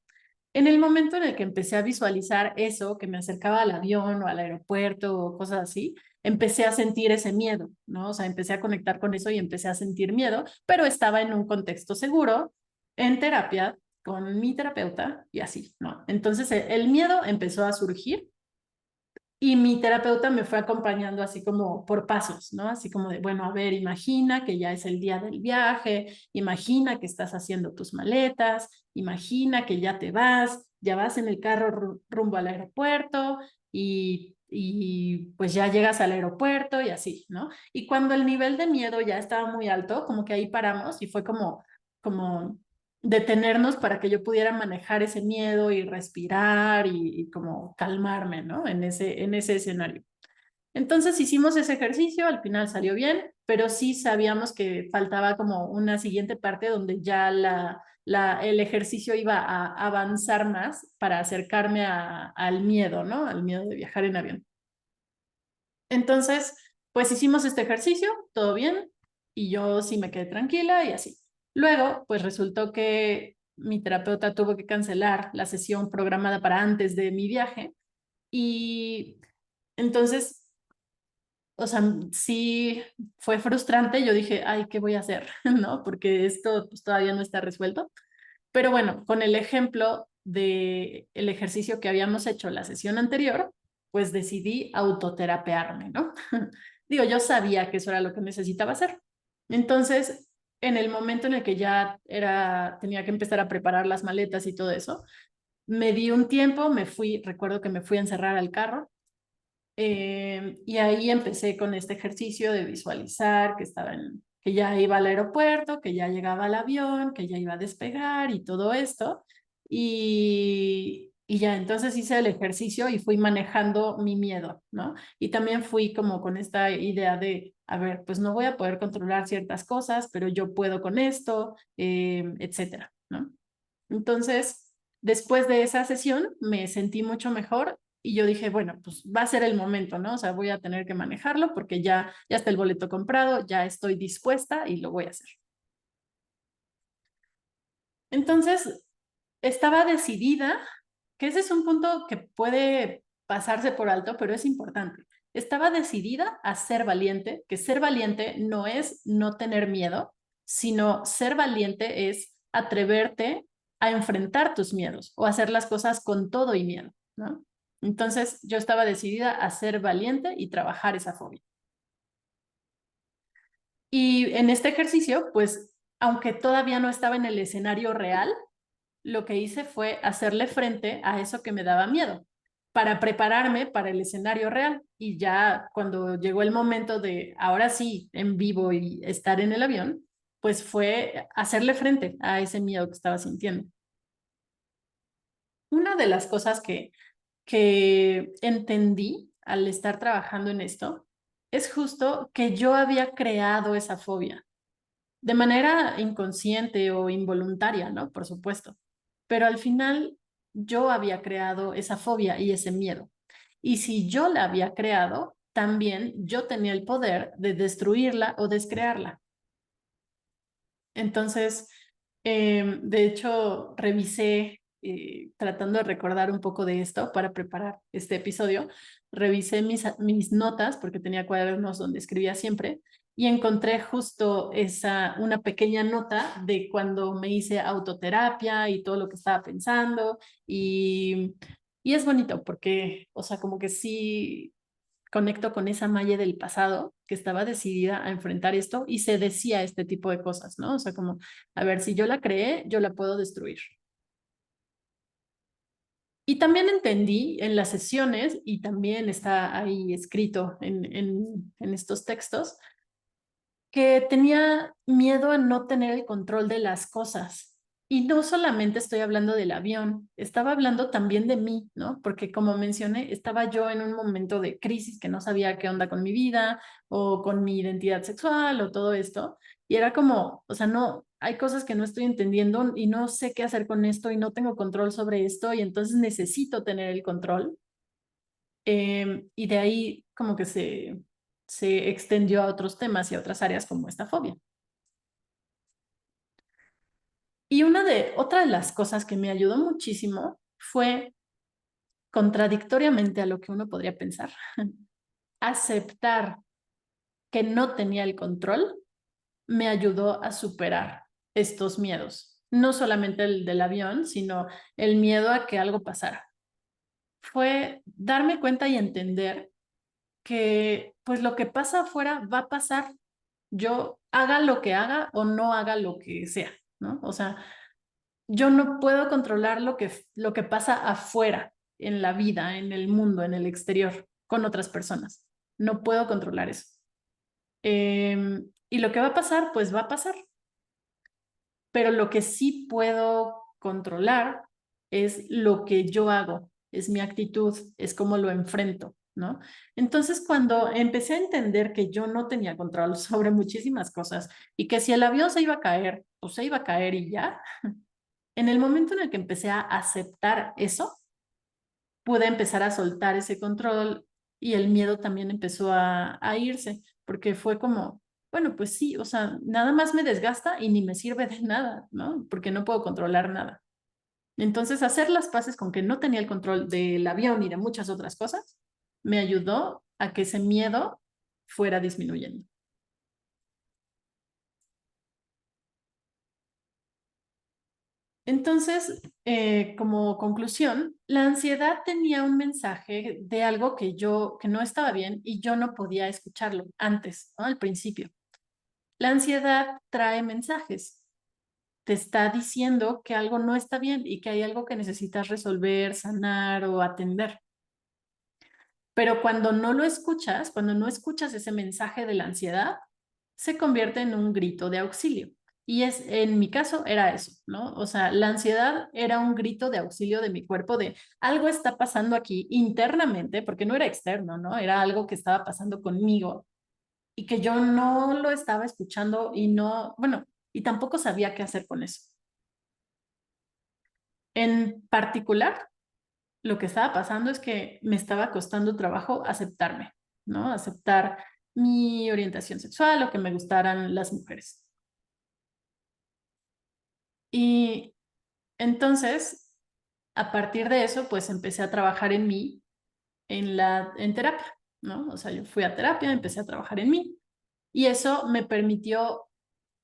en el momento en el que empecé a visualizar eso, que me acercaba al avión o al aeropuerto o cosas así, empecé a sentir ese miedo, ¿no? O sea, empecé a conectar con eso y empecé a sentir miedo, pero estaba en un contexto seguro, en terapia, con mi terapeuta y así, ¿no? Entonces el miedo empezó a surgir y mi terapeuta me fue acompañando así como por pasos, ¿no? Así como de, bueno, a ver, imagina que ya es el día del viaje, imagina que estás haciendo tus maletas, imagina que ya vas en el carro rumbo al aeropuerto y pues ya llegas al aeropuerto y así, ¿no? Y cuando el nivel de miedo ya estaba muy alto, como que ahí paramos y fue como detenernos para que yo pudiera manejar ese miedo y respirar y como calmarme, ¿no? En ese escenario. Entonces hicimos ese ejercicio, al final salió bien, pero sí sabíamos que faltaba como una siguiente parte donde ya el ejercicio iba a avanzar más para acercarme al miedo, ¿no? Al miedo de viajar en avión. Entonces, pues hicimos este ejercicio, todo bien, y yo sí me quedé tranquila y así. Luego, pues resultó que mi terapeuta tuvo que cancelar la sesión programada para antes de mi viaje y entonces, o sea, sí fue frustrante. Yo dije, ay, ¿qué voy a hacer? ¿No? Porque esto pues, todavía no está resuelto. Pero bueno, con el ejemplo de el ejercicio que habíamos hecho la sesión anterior, pues decidí autoterapearme, ¿no? Digo, yo sabía que eso era lo que necesitaba hacer. Entonces, en el momento en el que ya tenía que empezar a preparar las maletas y todo eso, me di un tiempo, recuerdo que me fui a encerrar al carro y ahí empecé con este ejercicio de visualizar que ya iba al aeropuerto, que ya llegaba al avión, que ya iba a despegar y todo esto. Y ya, entonces hice el ejercicio y fui manejando mi miedo, ¿no? Y también fui como con esta idea de, a ver, pues no voy a poder controlar ciertas cosas, pero yo puedo con esto, etcétera, ¿no? Entonces, después de esa sesión me sentí mucho mejor y yo dije, bueno, pues va a ser el momento, ¿no? O sea, voy a tener que manejarlo porque ya está el boleto comprado, ya estoy dispuesta y lo voy a hacer. Entonces, estaba decidida, que ese es un punto que puede pasarse por alto, pero es importante. Estaba decidida a ser valiente, que ser valiente no es no tener miedo, sino ser valiente es atreverte a enfrentar tus miedos o hacer las cosas con todo y miedo, ¿no? Entonces yo estaba decidida a ser valiente y trabajar esa fobia. Y en este ejercicio, pues, aunque todavía no estaba en el escenario real, lo que hice fue hacerle frente a eso que me daba miedo para prepararme para el escenario real. Y ya cuando llegó el momento de, ahora sí, en vivo y estar en el avión, pues fue hacerle frente a ese miedo que estaba sintiendo. Una de las cosas que entendí al estar trabajando en esto es justo que yo había creado esa fobia de manera inconsciente o involuntaria, ¿no? Por supuesto. Pero al final yo había creado esa fobia y ese miedo. Y si yo la había creado, también yo tenía el poder de destruirla o descrearla. Entonces, de hecho, revisé, tratando de recordar un poco de esto para preparar este episodio, revisé mis notas, porque tenía cuadernos donde escribía siempre, y encontré justo una pequeña nota de cuando me hice autoterapia y todo lo que estaba pensando, y es bonito porque, o sea, como que sí conecto con esa Maye del pasado que estaba decidida a enfrentar esto y se decía este tipo de cosas, ¿no? O sea, como, a ver, si yo la creé, yo la puedo destruir. Y también entendí en las sesiones, y también está ahí escrito en estos textos, que tenía miedo a no tener el control de las cosas. Y no solamente estoy hablando del avión, estaba hablando también de mí, ¿no? Porque como mencioné, estaba yo en un momento de crisis que no sabía qué onda con mi vida o con mi identidad sexual o todo esto. Y era como, o sea, no, hay cosas que no estoy entendiendo y no sé qué hacer con esto y no tengo control sobre esto y entonces necesito tener el control. Y de ahí como que se extendió a otros temas y a otras áreas como esta fobia. Y otra de las cosas que me ayudó muchísimo fue, contradictoriamente a lo que uno podría pensar, aceptar que no tenía el control me ayudó a superar estos miedos. No solamente el del avión, sino el miedo a que algo pasara. Fue darme cuenta y entender que pues lo que pasa afuera va a pasar. Yo haga lo que haga o no haga lo que sea, ¿no? O sea, yo no puedo controlar lo que pasa afuera, en la vida, en el mundo, en el exterior, con otras personas. No puedo controlar eso. Y lo que va a pasar, pues va a pasar. Pero lo que sí puedo controlar es lo que yo hago, es mi actitud, es cómo lo enfrento, ¿no? Entonces, cuando empecé a entender que yo no tenía control sobre muchísimas cosas y que si el avión se iba a caer, pues se iba a caer y ya, en el momento en el que empecé a aceptar eso, pude empezar a soltar ese control y el miedo también empezó a irse, porque fue como, bueno, pues sí, o sea, nada más me desgasta y ni me sirve de nada, ¿no? Porque no puedo controlar nada. Entonces, hacer las paces con que no tenía el control del avión y de muchas otras cosas, me ayudó a que ese miedo fuera disminuyendo. Entonces, como conclusión, la ansiedad tenía un mensaje de algo que no estaba bien y yo no podía escucharlo antes, ¿no? Al principio. La ansiedad trae mensajes, te está diciendo que algo no está bien y que hay algo que necesitas resolver, sanar o atender. Pero cuando no lo escuchas, cuando no escuchas ese mensaje de la ansiedad, se convierte en un grito de auxilio. Y en mi caso era eso, ¿no? O sea, la ansiedad era un grito de auxilio de mi cuerpo de algo está pasando aquí internamente, porque no era externo, ¿no? Era algo que estaba pasando conmigo y que yo no lo estaba escuchando y no, bueno, y tampoco sabía qué hacer con eso. En particular, lo que estaba pasando es que me estaba costando trabajo aceptarme, ¿no? Aceptar mi orientación sexual o que me gustaran las mujeres. Y entonces, a partir de eso, pues empecé a trabajar en mí, en terapia, ¿no? O sea, yo fui a terapia, empecé a trabajar en mí y eso me permitió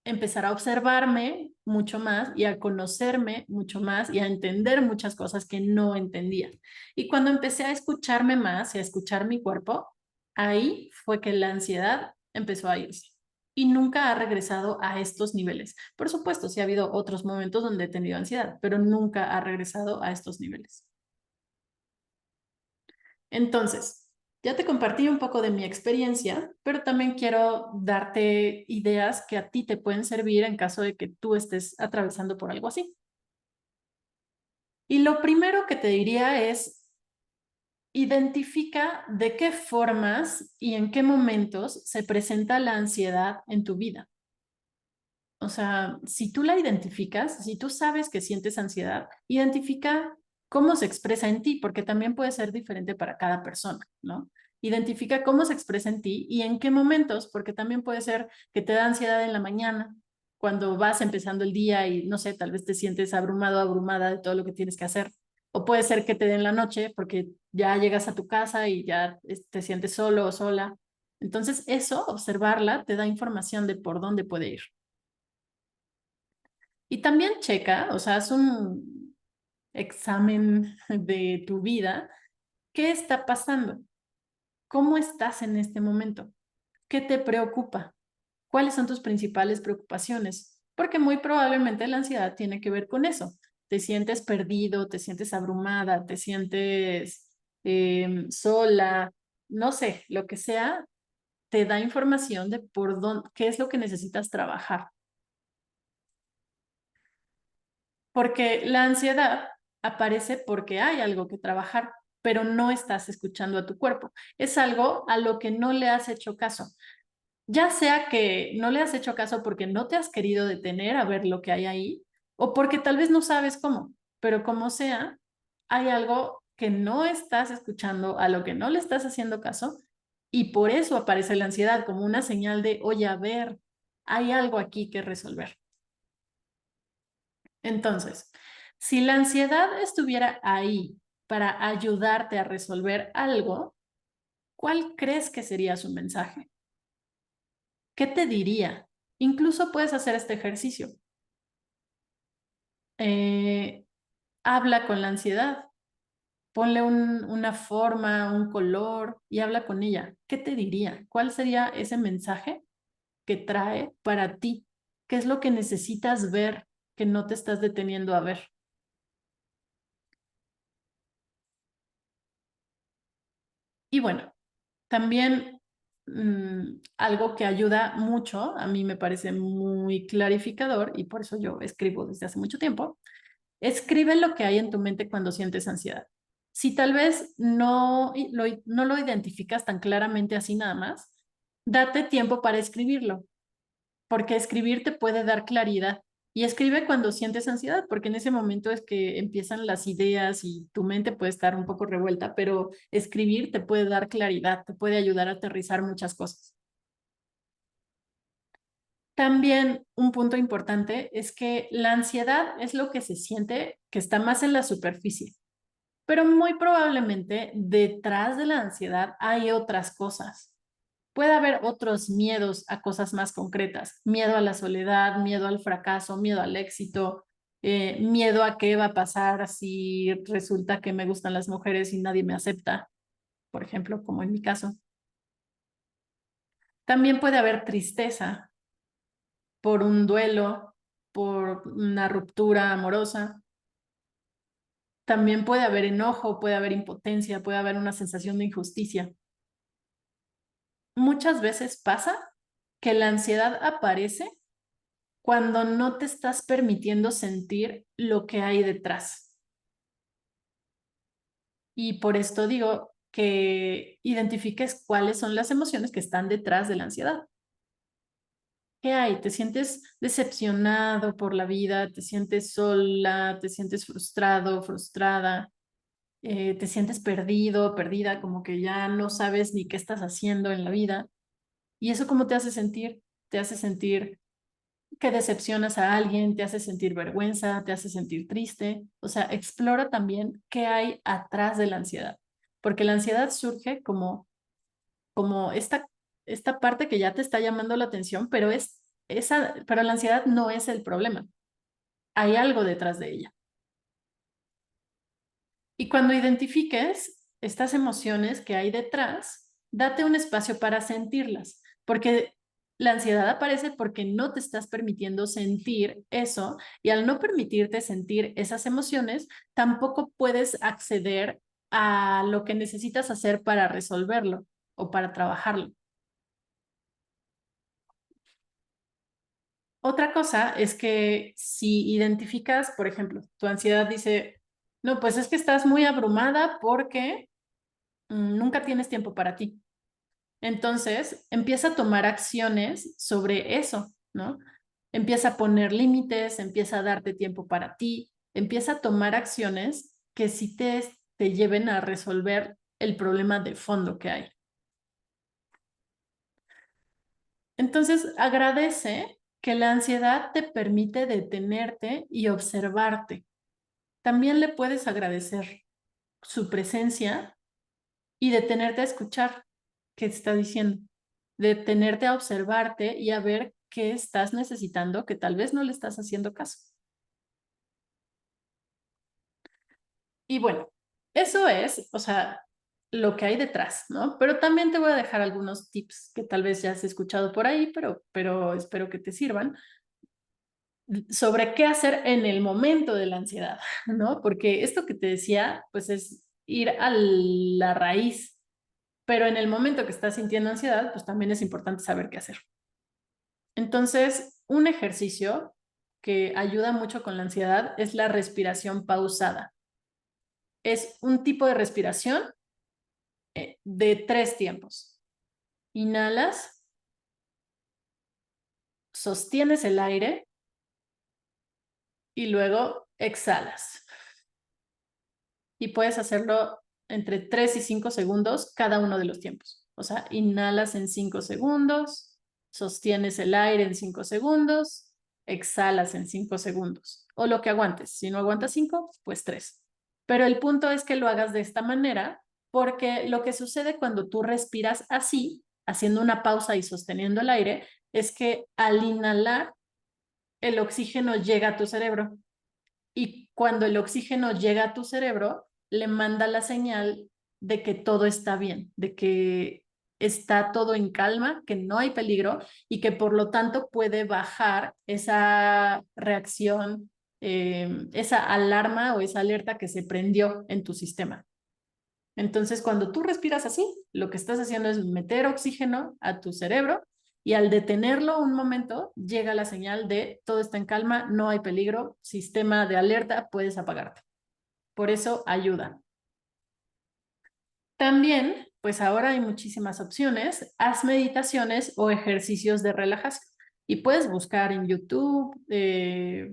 empezar a observarme mucho más y a conocerme mucho más y a entender muchas cosas que no entendía. Y cuando empecé a escucharme más y a escuchar mi cuerpo, ahí fue que la ansiedad empezó a irse y nunca ha regresado a estos niveles. Por supuesto, sí ha habido otros momentos donde he tenido ansiedad, pero nunca ha regresado a estos niveles. Entonces, ya te compartí un poco de mi experiencia, pero también quiero darte ideas que a ti te pueden servir en caso de que tú estés atravesando por algo así. Y lo primero que te diría es, identifica de qué formas y en qué momentos se presenta la ansiedad en tu vida. O sea, si tú la identificas, si tú sabes que sientes ansiedad, identifica cómo se expresa en ti, porque también puede ser diferente para cada persona, ¿no? Identifica cómo se expresa en ti y en qué momentos, porque también puede ser que te da ansiedad en la mañana, cuando vas empezando el día y, no sé, tal vez te sientes abrumado, abrumada de todo lo que tienes que hacer. O puede ser que te dé en la noche porque ya llegas a tu casa y ya te sientes solo o sola. Entonces, eso, observarla, te da información de por dónde puede ir. Y también checa, o sea, haz un examen de tu vida. ¿Qué está pasando? ¿Cómo estás en este momento? ¿Qué te preocupa? ¿Cuáles son tus principales preocupaciones? Porque muy probablemente la ansiedad tiene que ver con eso. Te sientes perdido, te sientes abrumada, te sientes sola, no sé, lo que sea, te da información de por dónde, qué es lo que necesitas trabajar. Porque la ansiedad aparece porque hay algo que trabajar, pero no estás escuchando a tu cuerpo. Es algo a lo que no le has hecho caso. Ya sea que no le has hecho caso porque no te has querido detener a ver lo que hay ahí, o porque tal vez no sabes cómo, pero como sea, hay algo que no estás escuchando, a lo que no le estás haciendo caso, y por eso aparece la ansiedad como una señal de, oye, a ver, hay algo aquí que resolver. Entonces, si la ansiedad estuviera ahí para ayudarte a resolver algo, ¿cuál crees que sería su mensaje? ¿Qué te diría? Incluso puedes hacer este ejercicio. Eh, Habla con la ansiedad, ponle una forma, un color y habla con ella. ¿Qué te diría? ¿Cuál sería ese mensaje que trae para ti? ¿Qué es lo que necesitas ver que no te estás deteniendo a ver? Y bueno, también algo que ayuda mucho, a mí me parece muy clarificador y por eso yo escribo desde hace mucho tiempo, escribe lo que hay en tu mente cuando sientes ansiedad. Si tal vez no lo identificas tan claramente así nada más, date tiempo para escribirlo, porque escribir te puede dar claridad. Y escribe cuando sientes ansiedad, porque en ese momento es que empiezan las ideas y tu mente puede estar un poco revuelta, pero escribir te puede dar claridad, te puede ayudar a aterrizar muchas cosas. También un punto importante es que la ansiedad es lo que se siente que está más en la superficie, pero muy probablemente detrás de la ansiedad hay otras cosas. Puede haber otros miedos a cosas más concretas, miedo a la soledad, miedo al fracaso, miedo al éxito, miedo a qué va a pasar si resulta que me gustan las mujeres y nadie me acepta, por ejemplo, como en mi caso. También puede haber tristeza por un duelo, por una ruptura amorosa. También puede haber enojo, puede haber impotencia, puede haber una sensación de injusticia. Muchas veces pasa que la ansiedad aparece cuando no te estás permitiendo sentir lo que hay detrás. Y por esto digo que identifiques cuáles son las emociones que están detrás de la ansiedad. ¿Qué hay? ¿Te sientes decepcionado por la vida? ¿Te sientes sola? ¿Te sientes frustrado, frustrada? ¿Te sientes perdido, perdida, como que ya no sabes ni qué estás haciendo en la vida? ¿Y eso cómo te hace sentir? Te hace sentir que decepcionas a alguien, te hace sentir vergüenza, te hace sentir triste. O sea, explora también qué hay atrás de la ansiedad, porque la ansiedad surge como esta parte que ya te está llamando la atención, pero pero la ansiedad no es el problema. hay algo detrás de ella. Y cuando identifiques estas emociones que hay detrás, date un espacio para sentirlas, porque la ansiedad aparece porque no te estás permitiendo sentir eso, y al no permitirte sentir esas emociones, tampoco puedes acceder a lo que necesitas hacer para resolverlo o para trabajarlo. Otra cosa es que si identificas, por ejemplo, tu ansiedad dice, no, pues es que estás muy abrumada porque nunca tienes tiempo para ti. Entonces, empieza a tomar acciones sobre eso, ¿no? Empieza a poner límites, empieza a darte tiempo para ti, empieza a tomar acciones que sí te lleven a resolver el problema de fondo que hay. Entonces, agradece que la ansiedad te permite detenerte y observarte. También le puedes agradecer su presencia y detenerte a escuchar qué está diciendo, detenerte a observarte y a ver qué estás necesitando que tal vez no le estás haciendo caso. Y bueno, eso es, o sea, lo que hay detrás, ¿no? Pero también te voy a dejar algunos tips que tal vez ya has escuchado por ahí, pero espero que te sirvan sobre qué hacer en el momento de la ansiedad, ¿no? Porque esto que te decía, pues es ir a la raíz, pero en el momento que estás sintiendo ansiedad, pues también es importante saber qué hacer. Entonces, un ejercicio que ayuda mucho con la ansiedad es la respiración pausada. Es un tipo de respiración de 3 tiempos. Inhalas, sostienes el aire y luego exhalas. Y puedes hacerlo entre 3 y 5 segundos cada uno de los tiempos. O sea, inhalas en 5 segundos, sostienes el aire en 5 segundos, exhalas en 5 segundos. O lo que aguantes. Si no aguantas 5, pues 3. Pero el punto es que lo hagas de esta manera, porque lo que sucede cuando tú respiras así, haciendo una pausa y sosteniendo el aire, es que al inhalar, el oxígeno llega a tu cerebro. Y cuando el oxígeno llega a tu cerebro, le manda la señal de que todo está bien, de que está todo en calma, que no hay peligro y que por lo tanto puede bajar esa reacción, esa alarma o esa alerta que se prendió en tu sistema. Entonces, cuando tú respiras así, lo que estás haciendo es meter oxígeno a tu cerebro y al detenerlo un momento, llega la señal de todo está en calma, no hay peligro, sistema de alerta, puedes apagarte. Por eso ayuda. También, pues ahora hay muchísimas opciones. Haz meditaciones o ejercicios de relajación. Y puedes buscar en YouTube,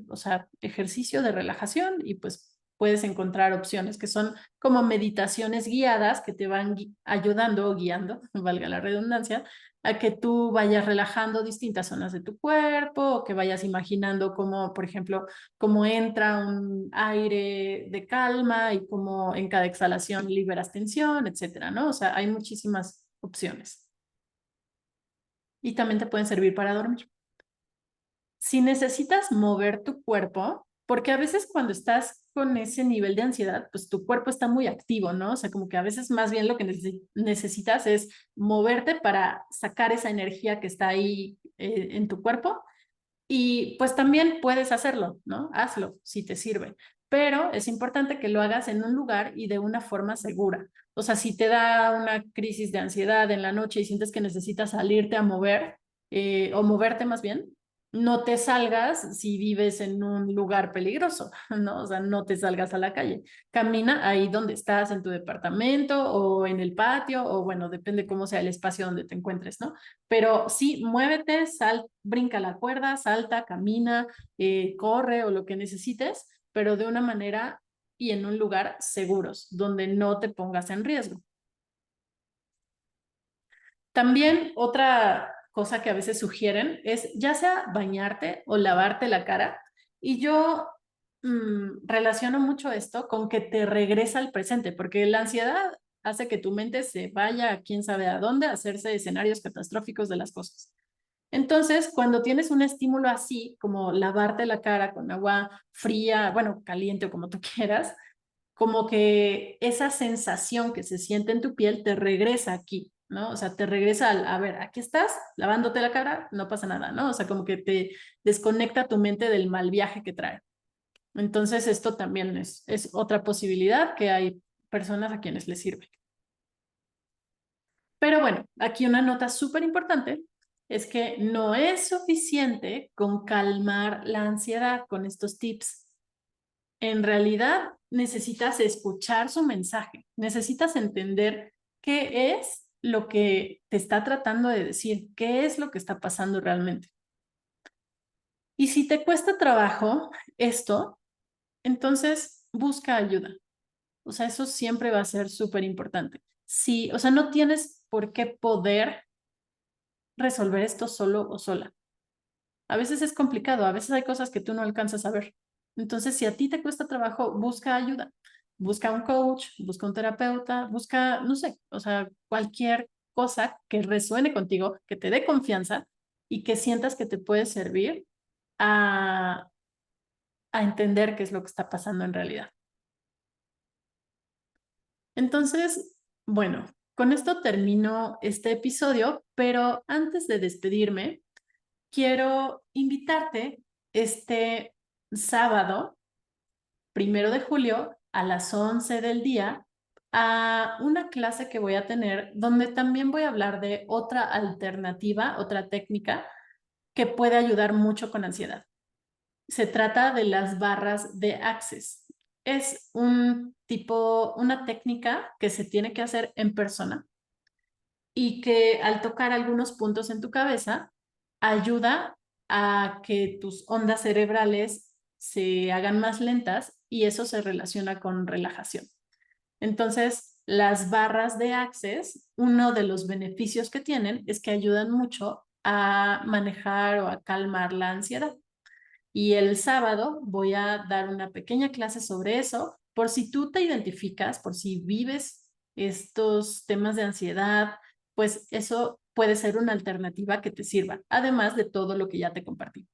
o sea, ejercicio de relajación y pues puedes encontrar opciones que son como meditaciones guiadas que te van ayudando o guiando, valga la redundancia, a que tú vayas relajando distintas zonas de tu cuerpo o que vayas imaginando cómo, por ejemplo, cómo entra un aire de calma y cómo en cada exhalación liberas tensión, etcétera, ¿no? O sea, hay muchísimas opciones. Y también te pueden servir para dormir. Si necesitas mover tu cuerpo, porque a veces cuando estás con ese nivel de ansiedad, pues tu cuerpo está muy activo, ¿no? O sea, como que a veces más bien lo que necesitas es moverte para sacar esa energía que está ahí en tu cuerpo. Y pues también puedes hacerlo, ¿no? Hazlo si te sirve. Pero es importante que lo hagas en un lugar y de una forma segura. O sea, si te da una crisis de ansiedad en la noche y sientes que necesitas salirte a mover, o moverte más bien, no te salgas si vives en un lugar peligroso, ¿no? O sea, no te salgas a la calle. Camina ahí donde estás, en tu departamento o en el patio, o bueno, depende cómo sea el espacio donde te encuentres, ¿no? Pero sí, muévete, brinca la cuerda, salta, camina, corre o lo que necesites, pero de una manera y en un lugar seguros, donde no te pongas en riesgo. También otra cosa que a veces sugieren es ya sea bañarte o lavarte la cara. Y yo relaciono mucho esto con que te regresa al presente, porque la ansiedad hace que tu mente se vaya a quién sabe a dónde a hacerse escenarios catastróficos de las cosas. Entonces, cuando tienes un estímulo así, como lavarte la cara con agua fría, bueno, caliente o como tú quieras, como que esa sensación que se siente en tu piel te regresa aquí, ¿no? O sea, te regresa al, a ver, aquí estás, lavándote la cara, no pasa nada, ¿no? O sea, como que te desconecta tu mente del mal viaje que trae. Entonces, esto también es otra posibilidad que hay personas a quienes les sirve. Pero bueno, aquí una nota súper importante es que no es suficiente con calmar la ansiedad con estos tips. En realidad necesitas escuchar su mensaje, necesitas entender qué es lo que te está tratando de decir, qué es lo que está pasando realmente. Y si te cuesta trabajo esto, entonces busca ayuda. O sea, eso siempre va a ser súper importante. Sí, o sea, no tienes por qué poder resolver esto solo o sola. A veces es complicado, a veces hay cosas que tú no alcanzas a ver. Entonces, si a ti te cuesta trabajo, busca ayuda. Busca un coach, busca un terapeuta, busca, no sé, o sea, cualquier cosa que resuene contigo, que te dé confianza y que sientas que te puede servir a, a entender qué es lo que está pasando en realidad. Entonces, bueno, con esto termino este episodio, pero antes de despedirme, quiero invitarte este sábado, 1 de julio, a las 11 del día, a una clase que voy a tener donde también voy a hablar de otra alternativa, otra técnica que puede ayudar mucho con ansiedad. Se trata de las barras de Access. Es un tipo, una técnica que se tiene que hacer en persona y que al tocar algunos puntos en tu cabeza ayuda a que tus ondas cerebrales se hagan más lentas y eso se relaciona con relajación. Entonces, las barras de Access, uno de los beneficios que tienen es que ayudan mucho a manejar o a calmar la ansiedad. Y el sábado voy a dar una pequeña clase sobre eso, por si tú te identificas, por si vives estos temas de ansiedad, pues eso puede ser una alternativa que te sirva, además de todo lo que ya te compartí.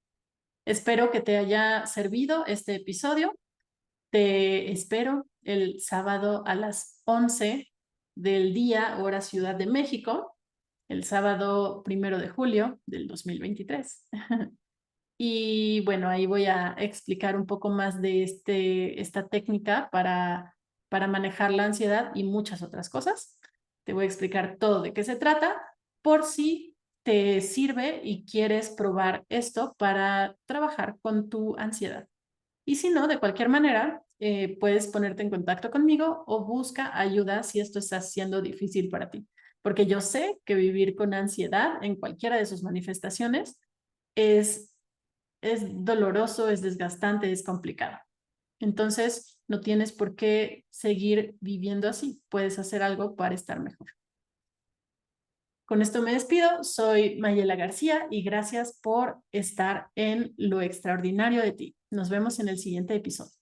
Espero que te haya servido este episodio. Te espero el sábado a las 11 del día, hora Ciudad de México, el sábado 1 de julio del 2023. Y bueno, ahí voy a explicar un poco más de esta técnica para manejar la ansiedad y muchas otras cosas. Te voy a explicar todo de qué se trata por si te sirve y quieres probar esto para trabajar con tu ansiedad. Y si no, de cualquier manera, puedes ponerte en contacto conmigo o busca ayuda si esto está siendo difícil para ti. Porque yo sé que vivir con ansiedad en cualquiera de sus manifestaciones es es doloroso, es desgastante, es complicado. Entonces, no tienes por qué seguir viviendo así. Puedes hacer algo para estar mejor. Con esto me despido. Soy Mayela García y gracias por estar en Lo Extraordinario de Ti. Nos vemos en el siguiente episodio.